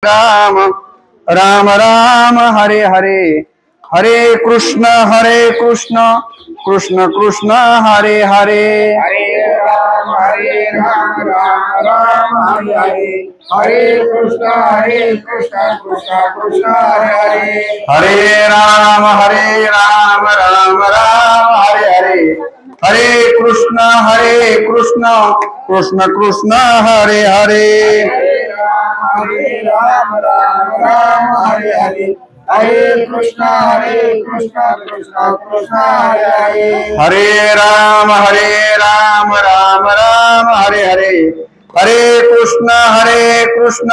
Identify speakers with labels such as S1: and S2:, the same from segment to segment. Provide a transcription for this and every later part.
S1: राम राम राम हरे हरे, हरे कृष्ण कृष्ण कृष्ण हरे हरे,
S2: हरे राम राम राम हरे हरे, हरे कृष्ण कृष्ण कृष्ण हरे हरे।
S1: हरे राम राम राम हरे हरे, हरे कृष्ण कृष्ण कृष्ण हरे हरे।
S2: हरे राम राम हरे हरे, हरे कृष्ण कृष्ण कृष्ण हरे हरे।
S1: हरे राम राम राम हरे हरे, हरे कृष्ण कृष्ण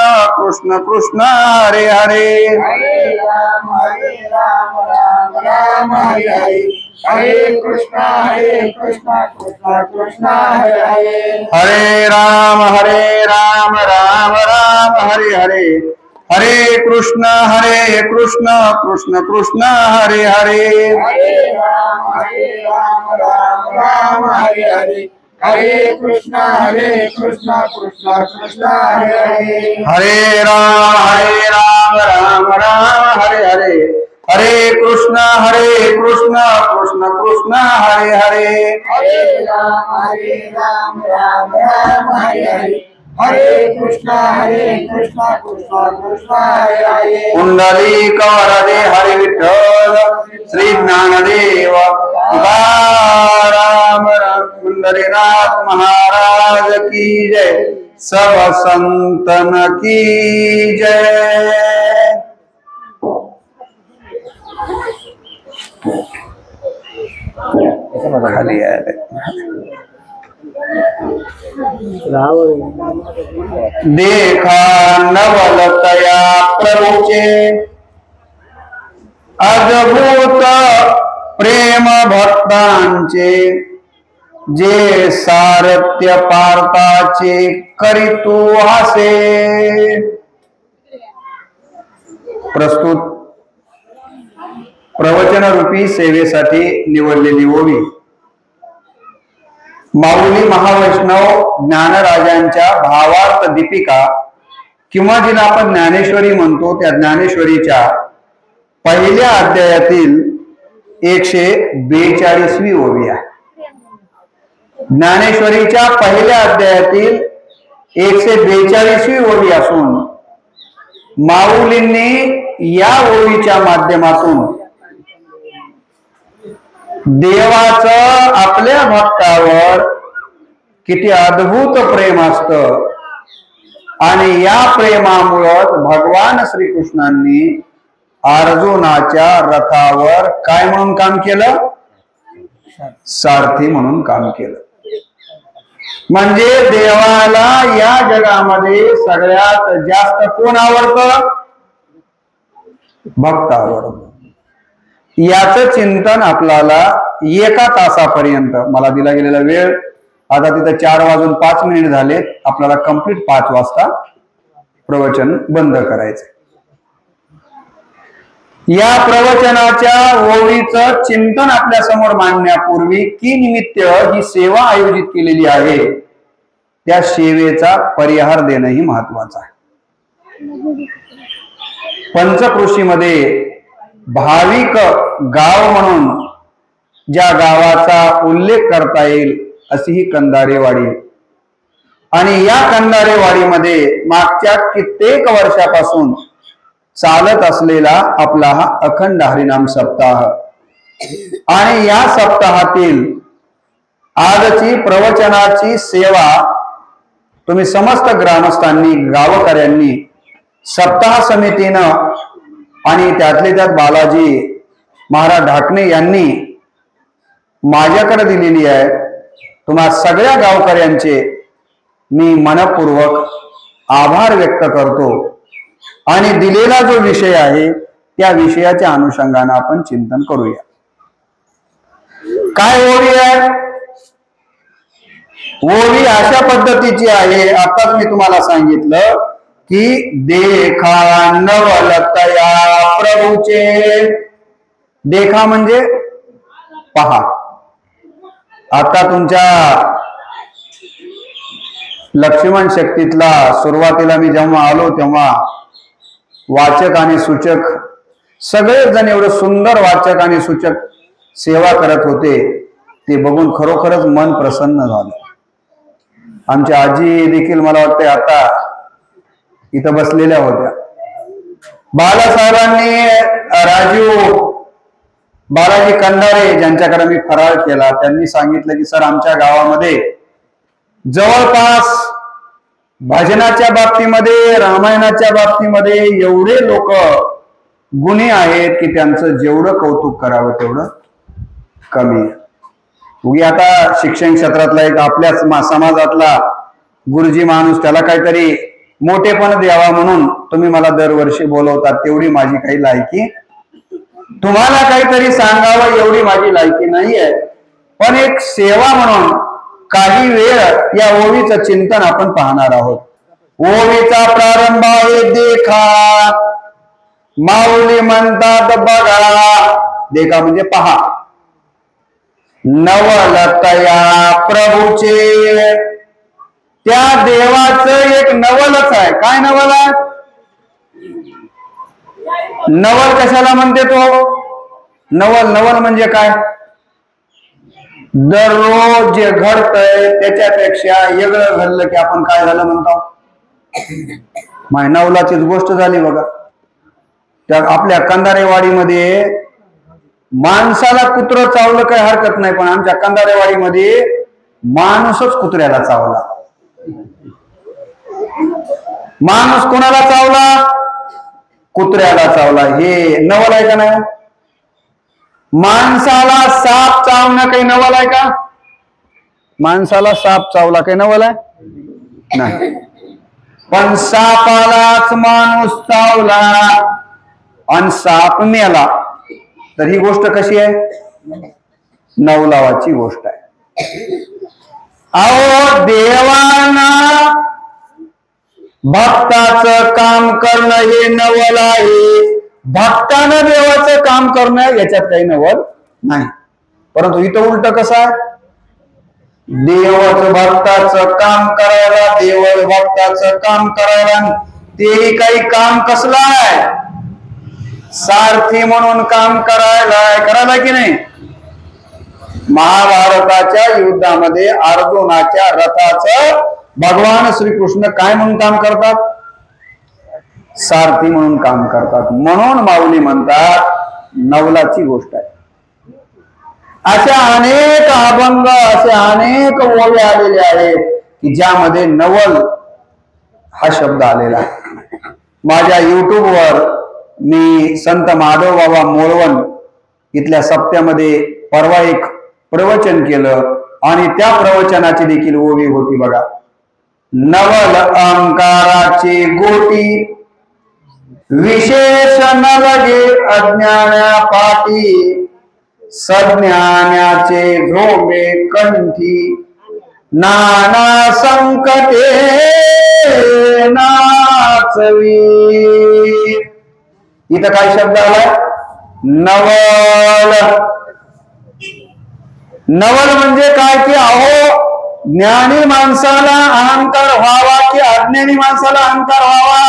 S1: कृष्ण हरे हरे।
S2: हरे राम राम हरे हरे, हरे कृष्ण कृष्ण कृष्ण हरे हरे।
S1: हरे राम राम राम हरे हरे, हरे कृष्ण कृष्ण कृष्ण हरे हरे।
S2: हरे राम राम हरे हरे, हरे कृष्ण कृष्ण कृष्ण हरे हरे।
S1: हरे राम राम हरे हरे, हरे कृष्ण कृष्ण कृष्ण हरे हरे।
S2: हरे राम राम हरे हरे, हरे कृष्ण कृष्ण कृष्ण हरे हरे।
S1: पुंडलिक वरदे हरि विठ्ठल, श्री ज्ञानदेव तुकाराम पंढरीनाथ महाराज की जय, सब संतन की जय। खाली आहे देखा नवलतया प्रभूचे, अद्भुत प्रेम भक्तांचे, जे सारथ्य पार्थाचे करीतू हासे। प्रस्तुत प्रवचन रूपी सेवेसाठी निवडलेली ओवी माऊली महावैष्णव ज्ञानराजांच्या भावार्थ दीपिका किंवा जिला आपण ज्ञानेश्वरी म्हणतो, त्या ज्ञानेश्वरीच्या पहिल्या अध्यायातील 142वी ओवी आहे। ज्ञानेश्वरीच्या पहिल्या अध्यायातील 142वी ओवी असून माऊलींनी या ओवीच्या माध्यमातून देवाचं आपल्या भक्तावर किती अद्भुत प्रेम असतं आणि या प्रेमामुळं भगवान श्रीकृष्णांनी अर्जुनाच्या रथावर काय म्हणून काम केलं? सारथी म्हणून काम केलं। म्हणजे देवाला या जगामध्ये सगळ्यात जास्त कोण आवडतं? भक्त आवडतं। याचं चिंतन आपल्याला एका तासापर्यंत, मला दिला गेलेला वेळ आता तिथं 4:05 झाले, आपल्याला कंप्लीट 5 वाजता प्रवचन बंद करायचं। या प्रवचनाच्या ओवीचं चिंतन आपल्या समोर मांडण्यापूर्वी की निमित्त ही सेवा आयोजित केलेली आहे, त्या सेवेचा परिहार देणंही महत्वाचं आहे। पंचकृषीमध्ये भाविक गाव म्हणून ज्या गावाचा उल्लेख करता येईल अशी ही कंधारेवाडी, आणि या कंधारेवाडीमध्ये मागच्या कित्येक वर्षापासून चालत असलेला आपला हा अखंड हरिनाम सप्ताह, आणि या सप्ताहातील आजची प्रवचनाची सेवा तुम्ही समस्त ग्रामस्थांनी, गावकऱ्यांनी, सप्ताह समितीनं आणि त्यातले त्यात बालाजी महाराज ढाकणे यांनी माझ्याकडे दिलेली आहे। तुम्हा सगळ्या गावकऱ्यांचे मी मनपूर्वक आभार व्यक्त करतो आणि दिलेला जो विषय आहे त्या विषयाच्या अनुषंगाने आपण चिंतन करूया। काय ओवी आहे? ओवी अशा पद्धतीची आहे, आताच मी तुम्हाला सांगितलं की देखा नवलतया प्रभूचे। देखा म्हणजे पहा। आता तुमच्या लक्ष्मण शक्तीतला सुरुवातीला मी जेव्हा आलो तेव्हा वाचक आणि सूचक सगळेजण एवढं सुंदर वाचक आणि सूचक सेवा करत होते ते बघून खरोखरच मन प्रसन्न झालं. आमच्या आजी देखील मला वाटते आता इथं बसलेल्या होत्या. बालासाहेबांनी राजीव बालाजी कंधारे ज्यांच्याकडे मी फराळ केला त्यांनी सांगितलं की सर आमच्या गावामध्ये जवळपास भजनाच्या बाबतीमध्ये रामायणाच्या बाबतीमध्ये एवढे लोक गुणी आहेत की त्यांचं जेवढं कौतुक करावं तेवढं कमी. उगी आता शिक्षण क्षेत्रातला एक आपल्याच समाजातला गुरुजी माणूस त्याला काहीतरी मोठेपण द्यावा म्हणून तुम्ही मला दरवर्षी बोलवतात तेवढी माझी काही लायकी, तुम्हाला काहीतरी सांगावं एवढी माझी लायकी नाहीये. पण एक सेवा म्हणून काही वेळ या ओवीचं चिंतन आपण पाहणार आहोत. ओवीचा प्रारंभ आहे देखा, माऊली म्हणतात बघा, देखा म्हणजे पहा. नवलतया प्रभूचे, त्या देवाचं एक नवलच आहे. काय नवल आहे? नवल कशाला म्हणते तो? नवल नवल म्हणजे काय? दररोज जे घडतंय त्याच्यापेक्षा वेगळं घडलं की आपण काय झालं म्हणतो? माय नवलाचीच गोष्ट झाली बघा. त्या आपल्या कंधारेवाडीमध्ये माणसाला कुत्र चावलं काही हरकत नाही, पण आमच्या कंधारेवाडीमध्ये माणूसच कुत्र्याला चावला. माणूस कोणाला चावला? कुत्र्याला चावला. हे नवल आहे का नाही? माणसाला साप चावणं काही नवल आहे का? माणसाला साप चावला काही नवल आहे? नाही. पण सापालाच माणूस चावला आणि साप मेला तर ही गोष्ट कशी आहे? नवलावाची गोष्ट आहे. अहो देवाना भक्ताचं काम करणं हे नवल आहे. भक्तानं देवाचं काम करणं याच्यात काही नवल नाही. परंतु इथं उलट कसं आहे? देवाचं भक्ताचं काम करायला, देव भक्ताचं काम करायला, तेही काही काम कसलं आहे? सारथी म्हणून काम करायला की नाही? महाभारताच्या युद्धामध्ये अर्जुनाच्या रथाचं भगवान श्रीकृष्ण काय म्हणून काम करतात? सारथी म्हणून काम करतात. म्हणून माऊली म्हणतात नवलाची गोष्ट आहे. अशा अनेक अभंग, असे अनेक ओवी आलेले आहेत की ज्यामध्ये नवल हा शब्द आलेला आहे. माझ्या युट्यूबवर मी संत माधव बाबा मोळवन इथल्या सप्त्यामध्ये परवा एक प्रवचन केलं आणि त्या प्रवचनाची देखील ओवी होती बघा. नवल अहंकाराची गोटी, विशेष न लगे अज्ञाना पाठी, सज्ञानाचे झोंबे कंठी, नाना संकटे नाचवी. इथं काय शब्द आला? नवल. नवल म्हणजे काय की अहो ज्ञानी माणसाला अहंकार व्हावा की अज्ञानी माणसाला अहंकार व्हावा?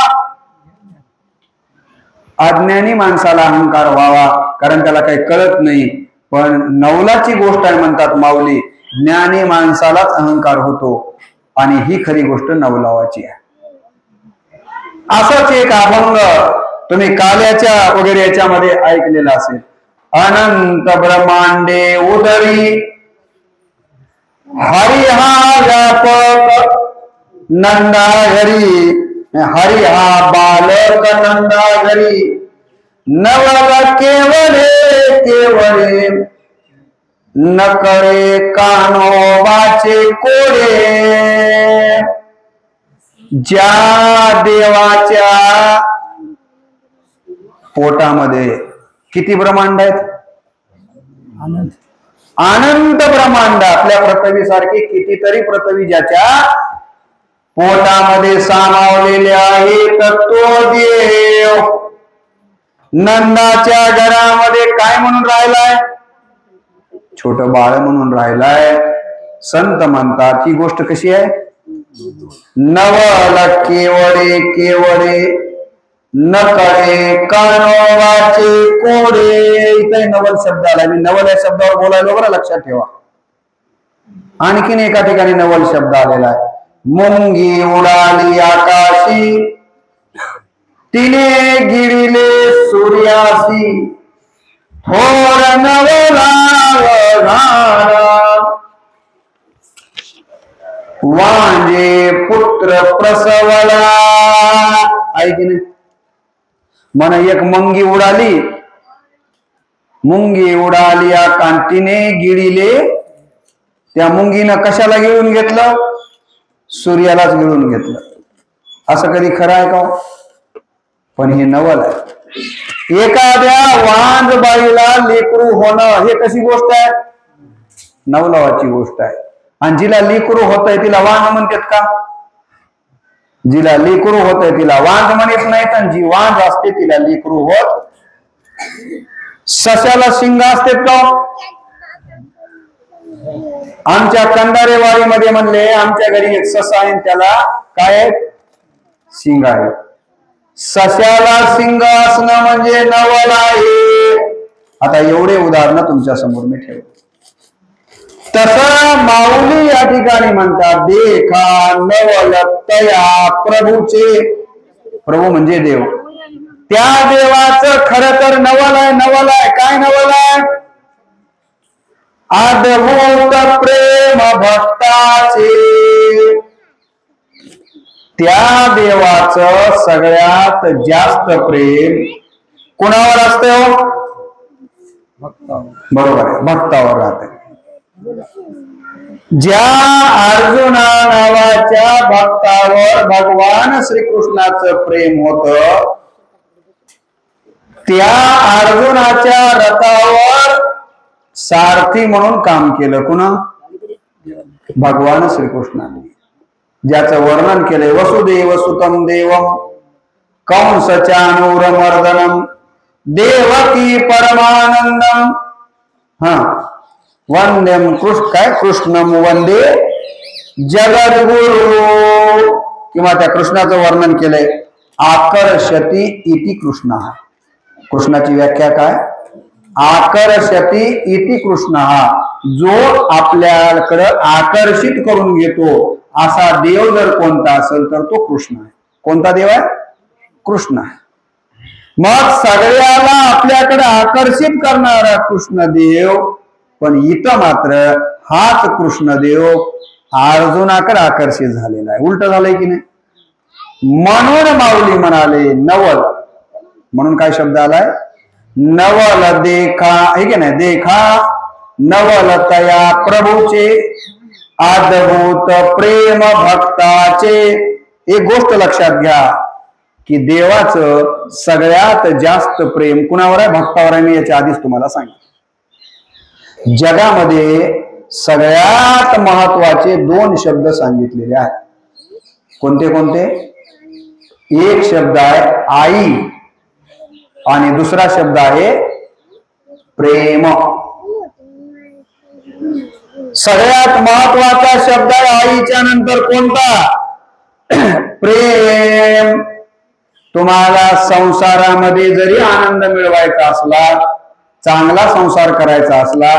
S1: अज्ञानी माणसाला अहंकार व्हावा, कारण त्याला काही कळत नाही. पण नवलाची गोष्ट आहे म्हणतात माऊली, ज्ञानी माणसालाच अहंकार होतो आणि ही खरी गोष्ट नवलावाची आहे. असंच एक अभंग तुम्ही काल्याच्या वगैरे याच्यामध्ये ऐकलेला असेल. अनंत ब्रह्मांडे उदरी, हरी हा व्यापक नंदा घरी, हरी हा बालक नंदा घरी, नवल केवळे केवळे, न करे कान्होबाचे कोडे. ज्या देवाच्या पोटामध्ये किती ब्रह्मांड आहेत? अनंत ब्रह्मांड. आपल्या पृथ्वीसारखी कितीतरी पृथ्वी ज्याच्या पोटामध्ये सामावलेले आहे. तो देव नंदाच्या घरामध्ये काय म्हणून राहिलाय? छोट बाळ म्हणून राहिलाय. संत म्हणतात ही गोष्ट कशी आहे? नवल केवळे केवळे, नकळे कानोबाचे कोडे, इथे नवल शब्द आला. मी नवल या शब्दावर बोलायलो बरं, लक्षात ठेवा. आणखीन एका ठिकाणी नवल शब्द आलेला आहे. मुंगी उडाली आकाशी, तिने गिळले सूर्यासी, थोर नवला वांजे पुत्र प्रसवला. ऐक नाही म्हण, एक मुंगी उडाली, मुंगी उडाली आकांतीने गिळले. त्या मुंगीनं कशाला गिळून घेतलं? सूर्यालाच गिळून घेतलं. असं कधी खरं आहे का? पण हे नवल आहे. एखाद्या वांज बाईला लेकरू होणं हे कशी गोष्ट आहे? नवलावाची गोष्ट आहे. आणि जिला लेकरू होत आहे तिला वांज म्हणतात का? जिला लेकरू होत आहे तिला वांज म्हणत नाहीत, आणि जी वांज असते तिला लेकरू होत. सशाला शिंग असते का? आमच्या कंदारेवाडीमध्ये म्हणले, आमच्या घरी एक ससा आहे, त्याला काय शिंग आहे. सशाला शिंग असणं म्हणजे नवल आहे. आता एवढे उदाहरण तुमच्या समोर मी ठेवतो. तसं माऊली या ठिकाणी म्हणतात, देखा नवल तया प्रभूचे. प्रभू म्हणजे देव. त्या देवाचं खरं तर नवल आहे. नवल आहे काय? नवल आहे अद्भुत प्रेम भक्ताचे. त्या देवाचं सगळ्यात जास्त प्रेम कोणावर असतं? बरोबर आहे, भक्तावर राहते. ज्या अर्जुना नावाच्या भक्तावर भगवान श्रीकृष्णाचं प्रेम होत, त्या अर्जुनाच्या रथावर सारथी म्हणून काम केलं कुणा? भगवान श्रीकृष्णाने. ज्याचं वर्णन केलंय, वसुदेव सुतम देवम कंसचानूरमर्दनम देवकी परमानंदम वंदेम कृष्णम वंदे जगद्गुरु. किंवा त्या कृष्णाचं वर्णन केलंय, आकर्षती इति कृष्ण. कृष्णाची व्याख्या काय? आकर्षती इति कृष्ण, जो आपल्याकडे आकर्षित करून घेतो असा देव जर कोणता असेल तर तो कृष्ण आहे. कोणता देव आहे? कृष्ण आहे. मग सगळ्याला आपल्याकडे आकर्षित करणारा कृष्ण देव, पण इथं मात्र हाच कृष्ण देव अर्जुनाकडे आकर्षित झालेला आहे. उलट झालंय की नाही? म्हणून माऊली म्हणाले नवल. म्हणून काय शब्द आलाय? नवल देखा, हे की नाही? देखा नवल तया प्रभूचे अद्भुत प्रेम भक्ताचे. एक गोष्ट लक्षात घ्या की देवाचं सगळ्यात जास्त प्रेम कुणावर आहे? भक्तावर आहे. मी याच्या आधीच तुम्हाला सांगितलं. जगामध्ये सगळ्यात महत्वाचे 2 शब्द सांगितलेले आहेत. कोणते कोणते? एक शब्द आहे आई आणि दुसरा शब्द आहे प्रेम. सगळ्यात महत्वाचा शब्द आहे आईच्या नंतर कोणता? प्रेम. तुम्हाला संसारामध्ये जरी आनंद मिळवायचा असला, चांगला संसार करायचा असला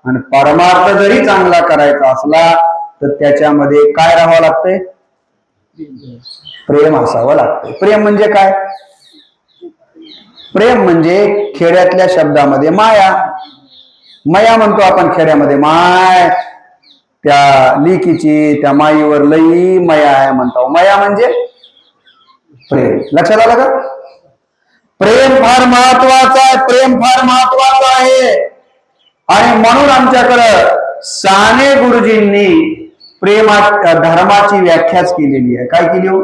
S1: आणि परमार्थ जरी चांगला करायचा असला तर त्याच्यामध्ये काय राहावं लागतंय? प्रेम असावं लागतंय. प्रेम म्हणजे काय? प्रेम म्हणजे खेड्यातल्या शब्दामध्ये माया. माया म्हणतो आपण खेड्यामध्ये. माय, त्या लेकीची त्या माईवर लई माया आहे म्हणतो. माया म्हणजे प्रेम. लक्षात आलं का? प्रेम फार महत्वाचं आहे. प्रेम फार महत्वाचं आहे. आणि म्हणून आमच्याकडं साने गुरुजींनी प्रेमा धर्माची व्याख्याच केलेली आहे. काय केली हो?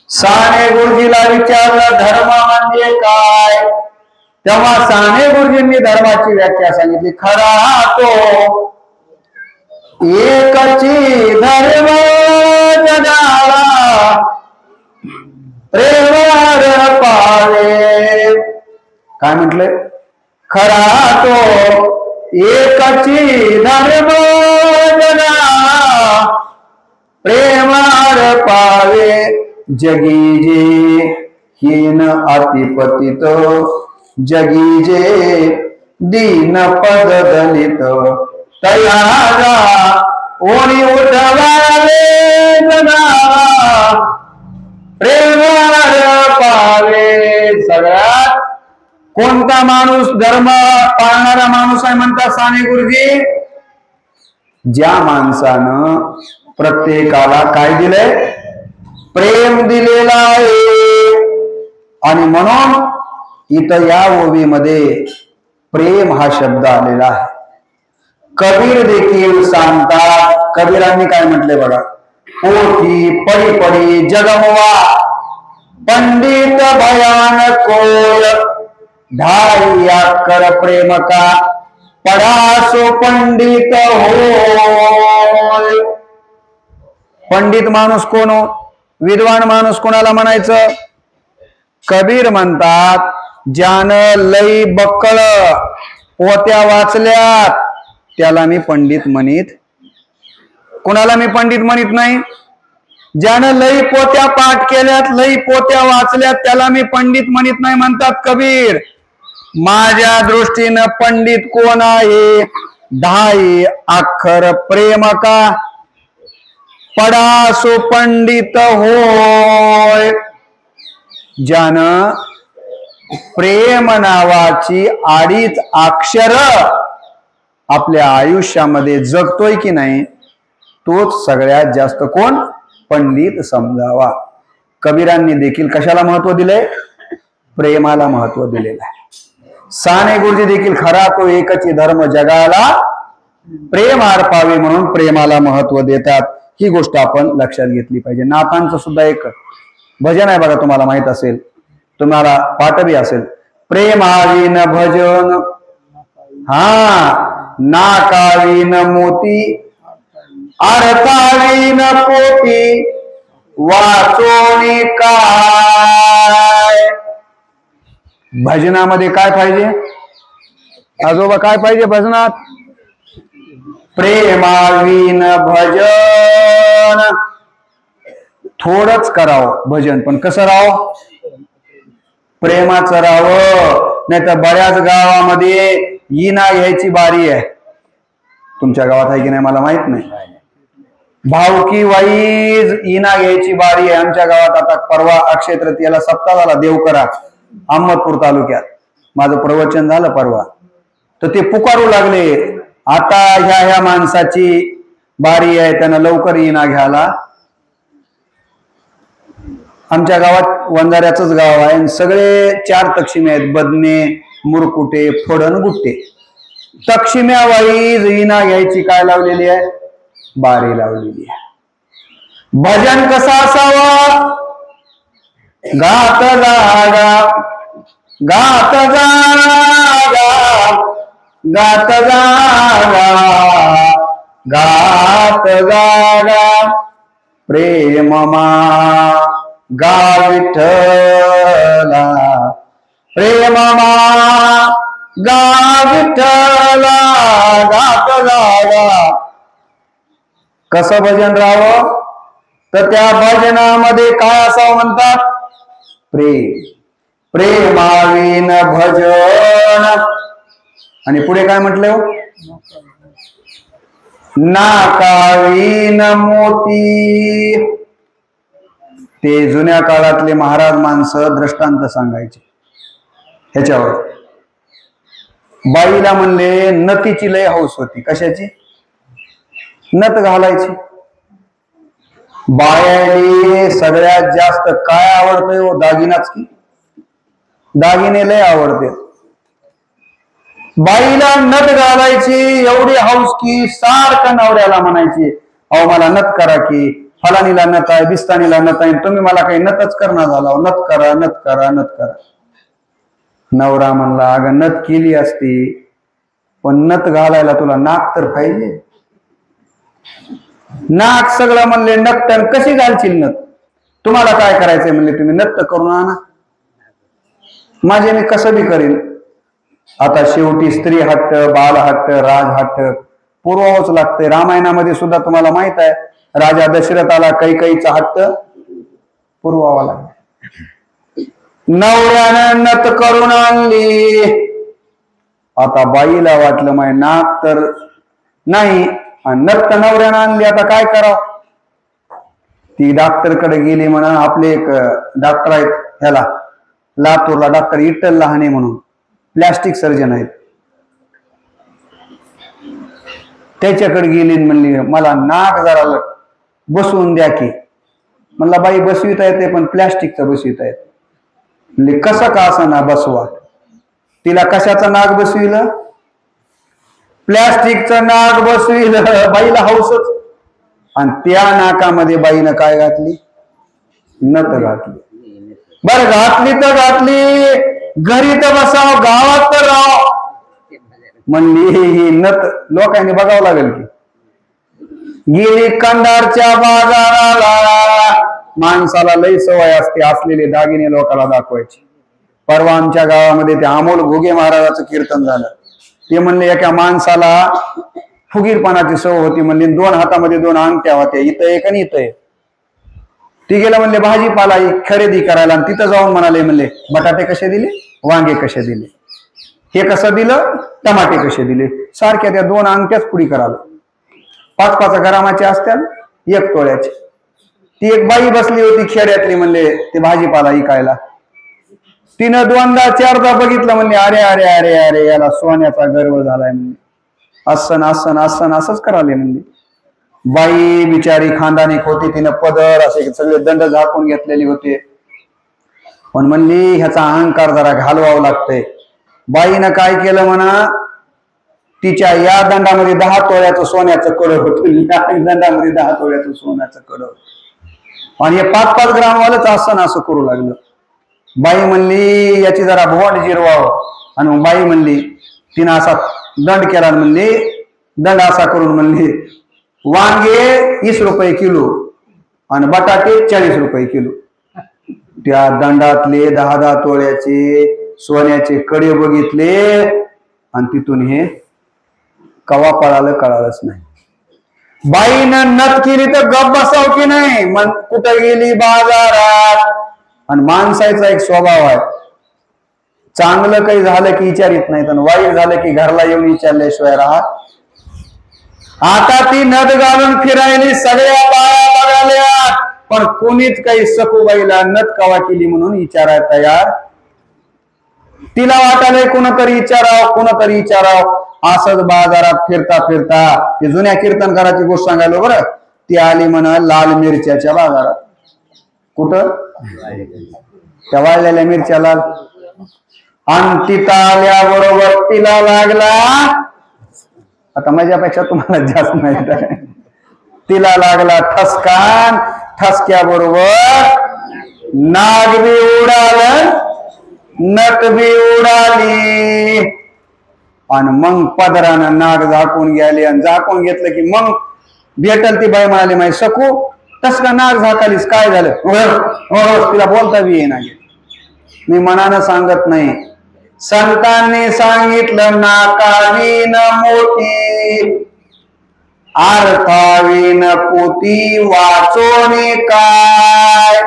S1: साने गुरुजीला विचारलं धर्म म्हणजे काय, तेव्हा साने गुरुजींनी धर्माची व्याख्या सांगितली. खरा तो एकची धर्म जगाला प्रेमार पावे. काय म्हटलंय? खरा तो एकची धर्म जगाला प्रेमार पावे. जगी जे हीन अतिपतित जगी जे दीन पद दलित तयारा ओणी उठवाले जगावा प्रेमार पावे. सगळ्यात कोणता माणूस धर्म पाळणारा माणूस आहे म्हणतात साने गुरुजी? ज्या माणसानं प्रत्येकाला काय दिलंय? प्रेम दिलेला आहे. आणि म्हणून इथं या ओवीमध्ये प्रेम हा शब्द आलेला आहे. कबीर देखील सांगतात, कबीरांनी काय म्हटले बघा, पोथी पडी पडी जगमवा पंडित भयान कोय ढाई अक्कर प्रेम का पडासो पंडित होय. पंडित माणूस कोण हो? विद्वान माणूस कोणाला म्हणायचं? कबीर म्हणतात ज्यानं लई बक्कळ पोत्या वाचल्यात त्याला मी पंडित म्हणीत. कोणाला मी पंडित म्हणत नाही? ज्यानं लई पोत्या पाठ केल्यात, लई पोत्या वाचल्यात त्याला मी पंडित म्हणत नाही म्हणतात कबीर. माझ्या दृष्टीनं पंडित कोण आहे? ढाई अक्षर प्रेम का पडासो पंडित होय. ज्यानं प्रेम नावाची 2.5 अक्षर आपल्या आयुष्यामध्ये जगतोय की नाही तोच सगळ्यात जास्त कोण? पंडित समजावा. कबीरांनी देखील कशाला महत्व दिलंय? प्रेमाला महत्व दिलेलं आहे. साने गुरुजी देखील खरा तो एकच धर्म जगाला प्रेम अर्पावे म्हणून प्रेमाला महत्व देतात. ही गोष्ट आपण लक्षात घेतली पाहिजे. नाथांचं सुद्धा एक भजन आहे बघा, तुम्हाला माहित असेल, तुम्हाला पाठ बी असेल. प्रेमावीन भजन हा नाकावीन मोती अर्थावीन पोटी वाचोनी काय. भजनामध्ये काय पाहिजे आजोबा? काय पाहिजे भजनात? प्रेमावीन भजन. थोडंच करावं भजन, पण कसं राहावं? प्रेमाचं राहावं. नाही तर बऱ्याच गावामध्ये इना घ्यायची बारी आहे. तुमच्या गावात आहे की नाही मला माहित नाही. भावकी वाईज इना घ्यायची बारी आहे आमच्या गावात. आता परवा अक्षय तृतीयेला सप्ताह झाला देवकरा अहमदपूर तालुक्यात. माझं प्रवचन झालं परवा. तर ते पुकारू लागले, आता ह्या माणसाची बारी आहे, त्यांना लवकर इना घ्यायला. आमच्या गावात वंजाऱ्याचंच गाव आहे. सगळे 4 तक्षिमे आहेत, बदने, मुरकुटे, फडण, गुट्टे. तक्षिम्या वाईज इना घ्यायची काय लावलेली आहे? बारी लावलेली आहे. भजन कसं असावं? गात जागा गात जागा गात जागा गात जागा प्रेममा गा विठ्ठला प्रेममा गा विठ्ठला गात जागा. कसं भजन राहावं? तर त्या भजनामध्ये काय असावं म्हणतात? प्रेम. प्रेमावीन भजन. आणि पुढे काय म्हटलं? नाकावीन मोती. ते जुन्या काळातले महाराज माणसं दृष्टांत सांगायचे ह्याच्यावर. बाईला म्हणले नतीची लय हौस होती. कशाची? नथ घालायची. बायाली सगळ्यात जास्त काय आवडतंय हो? दागिनाच की. दागिने लय आवडते बाईला. नथ घालायची एवढी हौस की सारखं नवऱ्याला म्हणायची, अहो मला नथ करा की, फलानीला नथ आहे, बिस्तानीला नथ आहे, तुम्ही मला काही नथच करणार झाला, नथ करा नथ करा नथ करा. नवरा म्हणला, अगं नथ केली असती पण नथ घालायला तुला नाक तर पाहिजे. नाक सगळं म्हणले नक्तन कशी घालशील नथ? तुम्हाला काय करायचंय म्हणले, तुम्ही नत्त करून आणा, माझे मी कसं बी करीन. आता शेवटी स्त्री हट्ट, बाल हट्ट, राज हट्ट पुरवावंच लागतंय. रामायणामध्ये सुद्धा तुम्हाला माहित आहे, राजा दशरथाला कैकेयीचा हट्ट पुरवावा लागला. नवऱ्यानं नत करून आणली. आता बाईला वाटलं माय नाक तर नाही आणि नत तर नवऱ्यानं आणली, आता काय करावं. ती डॉक्टरकडे गेली म्हणा. आपले एक डॉक्टर आहेत ह्याला लातूरला, डॉक्टर विठ्ठल लहाने म्हणून प्लॅस्टिक सर्जन आहेत. त्याच्याकडे गेली म्हणली मला नाक जरा बसवून द्या की. म्हणला बाई बसविता येते पण प्लॅस्टिकचं बसविता येते. म्हणजे कसं का असं ना बसवा. तिला कशाचं नाक बसविलं? प्लॅस्टिकचं नाक बसविलं. बाईला हौसच. आणि त्या नाकामध्ये बाईनं काय घातली? नथ घातली. बरं घातली तर घातली, घरी तर बसाव गावात तर राहाव म्हणली. ही नथ लोकांनी बघावं लागेल की. गेली कंधारच्या बाजाराला. माणसाला लई सवय असते असलेले दागिने लोकांना दाखवायची. परवा आमच्या गावामध्ये ते अमोल घोगे महाराजाचं कीर्तन झालं. ते म्हणले एका माणसाला फुगीरपणाची सवय होती. म्हणले 2 हातामध्ये 2 अंगठ्या होत्या, इथं एक आणि इथं एक. ती गेला म्हणले भाजीपाला खरेदी करायला आणि तिथं जाऊन म्हणाले म्हणले बटाटे कसे दिले, वांगे कसे दिले, हे कसं दिलं, टमाटे कसे दिले. सारख्या त्या 2 अंगठ्याच पुढी करायला. 5-5 ग्रामाचे असतात, 1 तोळ्याचे. ती एक बाई बसली होती खेड्यातली म्हणले ते भाजीपाला इकायला. तिनं 2दा-4दा बघितलं म्हणले अरे अरे अरे अरे याला सोन्याचा गर्व झालाय म्हणले. असंच कराले म्हणले. बाई बिचारी खानदानिक होती. तिनं पदर असे सगळे दंड झाकून घेतलेले होते. पण म्हणली ह्याचा अहंकार जरा घालवावं लागतंय. बाईनं काय केलं म्हणा, तिच्या या दंडामध्ये 10 तोळ्याचं सोन्याचं कडं होतं. या दंडामध्ये 10 तोळ्याचं सोन्याचं कडं. आणि हे 5-5 ग्रामवालंच असं करू लागलं. बाई म्हणली याची जरा भोंड जिरवावं. आणि मग बाई म्हणली तिनं असा दंड केला. म्हणली दंड असा करून म्हणली वांगे 20 रुपये किलो आणि बटाटे 40 रुपये किलो. त्या दंडातले 10-10 तोळ्याचे सोन्याचे कडे बघितले आणि तिथून हे कवा पळालं कळालंच नाही. बाईनं नथ केली तर गप बसाव की नाही. मग कुठं गेली बाजारात. आणि माणसाचा एक स्वभाव आहे, चांगलं काही झालं की विचारित नाही, आणि वाईट झालं की घरला येऊन विचारल्याशिवाय राहत. आता ती नथ घालून फिरायली, सगळ्या बाया बघाल्या, पण कोणीच काही सखूबाईला नथ कवा केली म्हणून विचारायला तयार. तिला वाटायलंय कोणतरी विचाराव. असंच बाजारात फिरता फिरता ते जुन्या कीर्तनकाराची गोष्ट सांगायला बरं. ती आली म्हणा लाल मिरच्याच्या बाजारात. कुठं? त्या वाळलेल्या मिरच्या लाल. आणि तिथं आल्याबरोबर तिला लागला, आता माझ्यापेक्षा तुम्हाला जास्त माहित आहे, तिला लागला ठसकान. ठसक्याबरोबर नाग बी उडालं, नट बी उडाली. आणि मग पदरानं नाग झाकून गेले. आणि झाकून घेतलं की मग भेटल ती बाई म्हणाली माही सकू तस का नाग झाकालीस, काय झालं? तिला बोलता बी येईना. मी मनानं सांगत नाही, संतांनी सांगितलं नाकावीन मोती, अर्थावीन पोती वाचोने काय.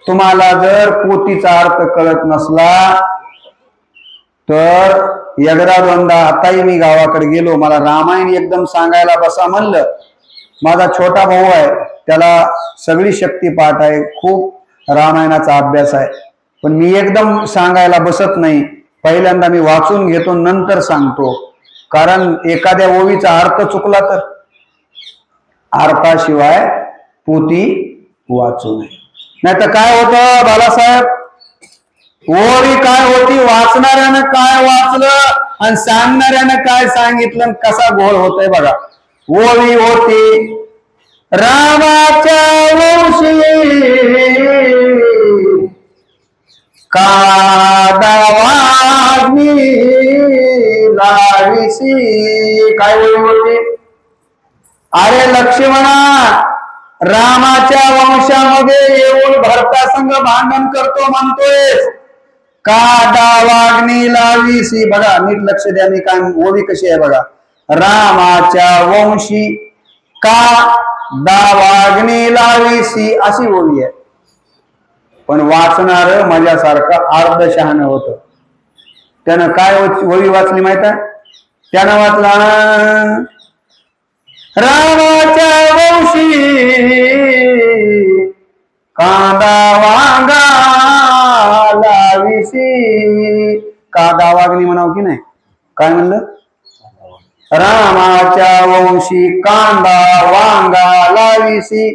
S1: तुम्हाला जर पोतीचा अर्थ कळत नसला तर एकदा 2दा, आताही मी गावाकडे गेलो, मला रामायण एकदम सांगायला बसा म्हणलं. माझा छोटा भाऊ आहे, त्याला सगळी शक्ती पाठ आहे, खूप रामायणाचा अभ्यास आहे. पण मी एकदम सांगायला बसत नाही. पहिल्यांदा मी वाचून घेतो, नंतर सांगतो. कारण एखाद्या ओवीचा अर्थ चुकला तर अर्थाशिवाय पोती वाचू नये. नाही तर काय होतं बालासाहेब, ओवी काय होती, वाचणाऱ्यानं काय वाचलं आणि सांगणाऱ्यानं काय सांगितलं, कसा घोळ होतोय बघा. ओवी होती रामाच्या वंशी कादावाग्नी लाविसी. काय ओवी होती? अरे लक्ष्मणा, रामाच्या वंशामध्ये येऊन भरतासंग भांडण करतो म्हणतोय, कादावाग्नी लाविसी. बघा नीट लक्ष द्या, मी काय ओवी कशी आहे बघा. रामाच्या वंशी का दावाग्नी लाविसी अशी ओवी आहे. पण वाचणार माझ्यासारखं अर्ध शहाणं होतं. त्यानं काय वही वाचली माहित आहे? त्यानं वाचला रामाच्या वंशी कांदा वांगा लाविसी. कांदा वागणी म्हणाव की नाही? काय म्हणलं? रामाच्या वंशी कांदा वांगा लाविसी.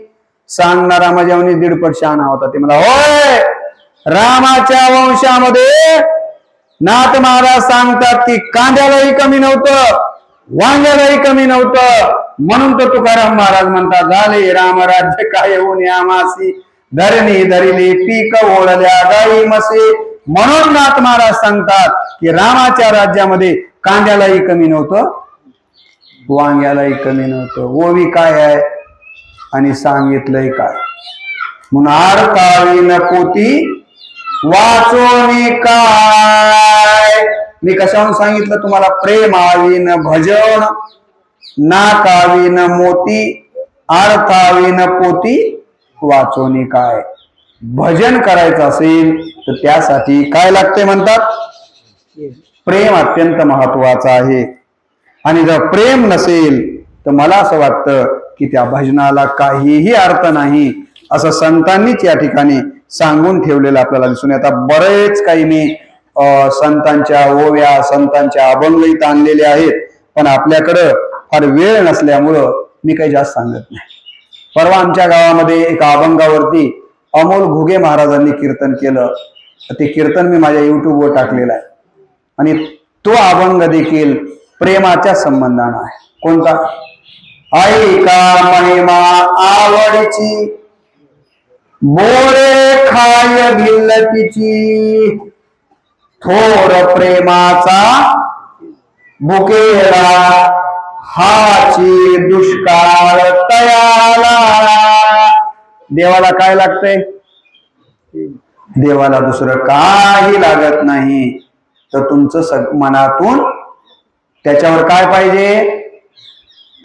S1: सांगणारा माझ्या दीडपट शहाणा होता. ते मला होय रामाच्या वंशामध्ये नाथ महाराज सांगतात की कांद्यालाही कमी नव्हतं, वांग्यालाही कमी नव्हतं. म्हणून तर तुकाराम महाराज म्हणतात झाले रामराज्य काय होऊन आमासी, धरणी धरिली पीक ओढल्या गाई म्हशी. म्हणून नाथ महाराज सांगतात की रामाच्या राज्यामध्ये कांद्यालाही कमी नव्हतं, वांग्यालाही कमी नव्हतं. ओवी काय आहे आणि सांगितलंय काय? म्हणून आरकाळीन पोती वाचोनी काय. मी कशावरून सांगितलं तुम्हाला? प्रेम आवीन भजन, नाकावीन मोती, अर्थावीन पोती वाचोनी काय. भजन करायचं असेल तर त्यासाठी काय लागते म्हणतात? प्रेम अत्यंत महत्वाचं आहे. आणि जर प्रेम नसेल तर मला असं वाटतं की त्या भजनाला काहीही अर्थ नाही, असं संतांनीच या ठिकाणी सांगून ठेवलेलं आपल्याला दिसून येतात. बरेच काही मी संतांच्या ओव्या, संतांच्या अभंग इथं आणलेले आहेत, पण आपल्याकडं फार वेळ नसल्यामुळं मी काही जास्त सांगत नाही. परवा आमच्या गावामध्ये एका अभंगावरती अमोल घुगे महाराजांनी कीर्तन केलं. ते कीर्तन मी माझ्या युट्यूबवर टाकलेलं आहे. आणि तो अभंग देखील प्रेमाच्या संबंधानं आहे. कोणता? ऐका महिमा आवडीची, बोरे खाय भिल्लतीची, थोर प्रेमाचा बुकेला, हाची दुष्काळ तयाला. देवाला काय लागतंय? देवाला दुसरं काही लागत नाही. तर तुमचं मनातून त्याच्यावर काय पाहिजे?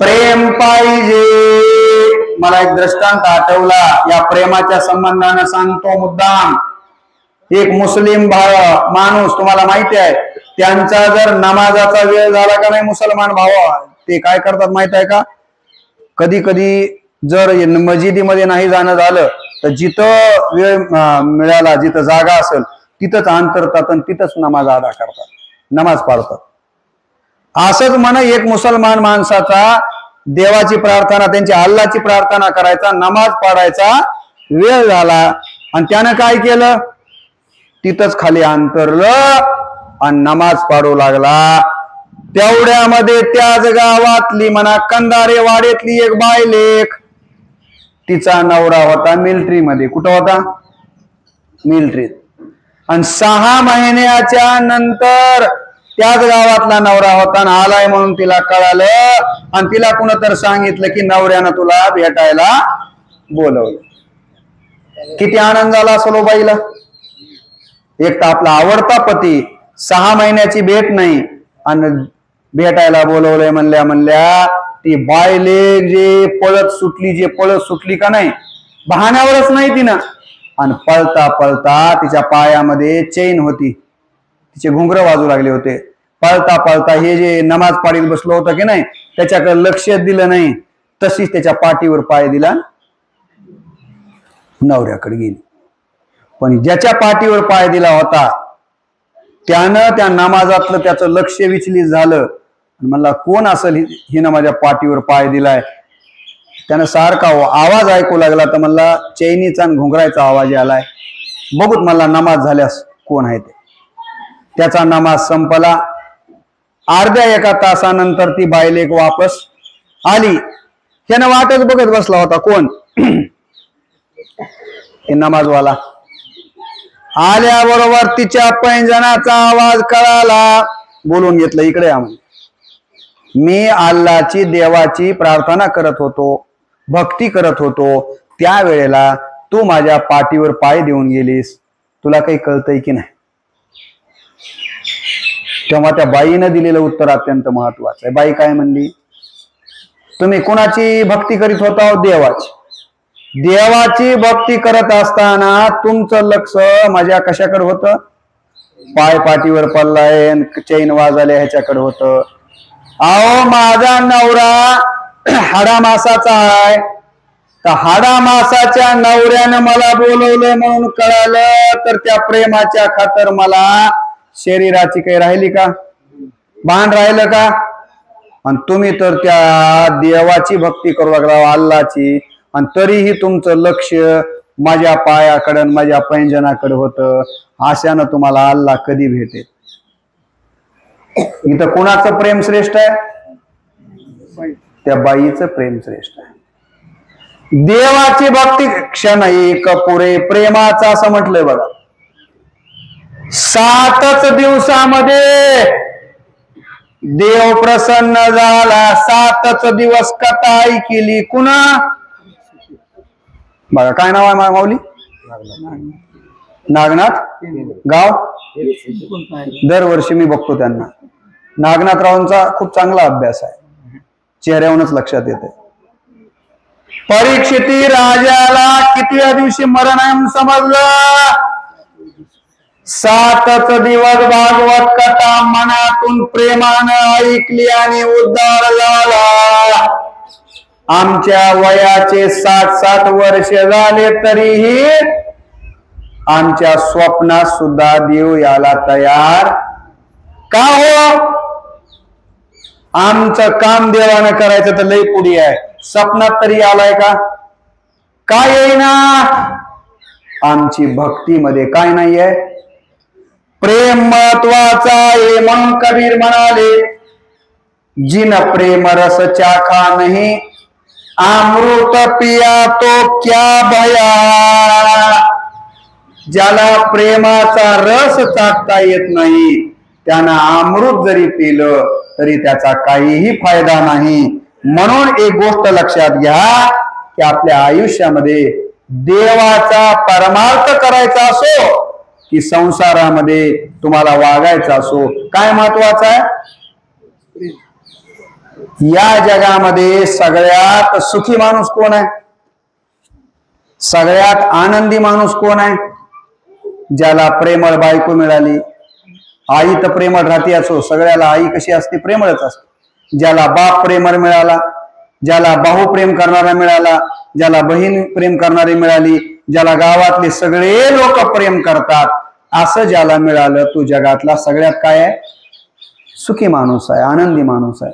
S1: प्रेम पाहिजे. मला एक दृष्टांत आठवला या प्रेमाच्या संबंधानं सांगतो मुद्दाम. एक मुस्लिम माणूस, तुम्हाला माहिती आहे, त्यांचा जर नमाजाचा वेळ झाला का नाही, मुसलमान भाव ते काय करतात माहित आहे का? कधी कधी जर मस्जिदीमध्ये नाही जाणं झालं तर जिथं वेळ मिळाला, जिथं जागा असेल तिथंच अंतरतात आणि तिथंच नमाज अदा करतात, नमाज पाळतात. असंच म्हणा एक मुसलमान माणसाचा देवाची प्रार्थना, त्यांच्या अल्लाची प्रार्थना करायचा, नमाज पाडायचा वेळ झाला आणि त्यानं काय केलं? तिथंच खाली अंतरलं आणि नमाज पाडू लागला. तेवढ्यामध्ये त्याच गावातली म्हणा कंदारे वाड्यातली एक बायलेख, तिचा नवरा होता मिलिटरी मध्ये. कुठं होता? मिलिटरीत. आणि 6 महिन्याच्या नंतर त्याच गावातला नवरा होता आणि आलाय म्हणून तिला कळालं आणि तिला कुणीतरी सांगितलं की नवऱ्यानं तुला भेटायला बोलवलं. किती आनंद झाला असेल बाईला. एक तर आपला आवडता पती 6 महिन्याची भेट नाही आणि भेटायला बोलवलंय म्हणल्या ती बायलेक जे पळत सुटली का नाही, बहाण्यावरच नाही तिनं. आणि पळता पळता तिच्या पायामध्ये चैन होती, तिचे घुंगर वाजू लागले होते. पळता पळता हे जे नमाज पाडीत बसलो होतं की नाही त्याच्याकडे लक्ष दिलं नाही, तशीच त्याच्या पाठीवर पाय दिला, नवऱ्याकडे गेली. पण ज्याच्या पाठीवर पाय दिला होता त्यानं त्या नमाजातलं त्याचं लक्ष विचलित झालं. म्हणला कोण असेल हिनं माझ्या पाठीवर पाय दिलाय. त्यानं सारखा आवाज ऐकू लागला तर म्हणला चैनीचा आणि घुंगरायचा आवाज आलाय, बघूत मला नमाज झाल्यास कोण आहे ते. त्याचा नमाज संपला. अर्ध्या 1 तासानंतर ती बायलेक वापस आली. त्यानं वाटच बघत बसला होता कोण? हे नमाजवाला. आल्याबरोबर तिच्या पैंजणाचा आवाज कळाला. बोलून घेतलं, इकडे या म्हणून. मी अल्लाची देवाची प्रार्थना करत होतो, भक्ती करत होतो, त्यावेळेला तू माझ्या पाठीवर पाय देऊन गेलीस, तुला काही कळतंय की नाही? तेव्हा त्या बाईनं दिलेलं उत्तर अत्यंत महत्वाचं आहे. बाई काय म्हणली? तुम्ही कोणाची भक्ती करीत होता? देवाची. देवाची भक्ती करत असताना तुमचं लक्ष माझ्या कशाकडे होतं? पाय पाठीवर पडलाय, चैन वाजले ह्याच्याकडे होतं. अहो माझा नवरा हाडामासाचा आहे, तर हाडामासाच्या नवऱ्यानं मला बोलवलं म्हणून कळालं, तर त्या प्रेमाच्या खातर मला शरीराची काही राहिली का? भान राहिलं का? आणि तुम्ही तर त्या देवाची भक्ती करू लागला, अल्लाची, आणि तरीही तुमचं लक्ष माझ्या पायाकडे माझ्या पैंजनाकडे होतं. अशानं तुम्हाला अल्लाह कधी भेटेल? इथं कुणाचं प्रेम श्रेष्ठ आहे? त्या बाईचं प्रेम श्रेष्ठ आहे. देवाची भक्ती क्षण एक पुरे प्रेमाचा असं म्हटलंय बघा. 7च दिवसामध्ये देव प्रसन्न झाला. 7च दिवस कथा ऐकली. कुणा? बघा काय नाव आहे माऊली? नागनाथ. गाव? दरवर्षी मी बघतो त्यांना. नागनाथरावांचा खूप चांगला अभ्यास आहे, चेहऱ्यावरूनच लक्षात येते. परीक्षिती राजाला कितव्या दिवशी मरण आहे म्हणून समजलं? 7च दिवस भागवत कथा मनातून प्रेमानं ऐकली आणि उद्धार झाला. आमच्या वयाचे 60 वर्ष झाले तरीही आमच्या स्वप्नात सुद्धा देव याला तयार का हो? आमचं काम देवानं करायचं तर लई पुढे आहे, स्वप्नात तरी आलाय का? काय येईना? आमची भक्तीमध्ये काय नाहीये? प्रेम महत्वाचा आहे. म्हणून कबीर म्हणाले, जिन प्रेम रस चाखा नहीं, अमृत पिया तो क्या भया. ज्याला प्रेमाचा रस चाखता येत नाही त्यानं अमृत जरी पिलं तरी त्याचा काहीही फायदा नाही. म्हणून एक गोष्ट लक्षात घ्या की आपल्या आयुष्यामध्ये देवाचा परमार्थ करायचा असो की संसारामध्ये तुम्हाला वागायचा असो, काय महत्वाचं आहे? या जगामध्ये सगळ्यात सुखी माणूस कोण आहे? सगळ्यात आनंदी माणूस कोण आहे? ज्याला प्रेमळ बायको मिळाली. आई तर प्रेमळ राहते असो, सगळ्याला आई कशी असते? प्रेमळच असते. ज्याला बाप प्रेमळ मिळाला, ज्याला भाऊ प्रेम करणारा मिळाला, ज्याला बहीण प्रेम करणारी मिळाली, ज्याला गावातले सगळे लोक प्रेम करतात, असं ज्याला मिळालं तो जगातला सगळ्यात काय आहे? सुखी माणूस आहे, आनंदी माणूस आहे.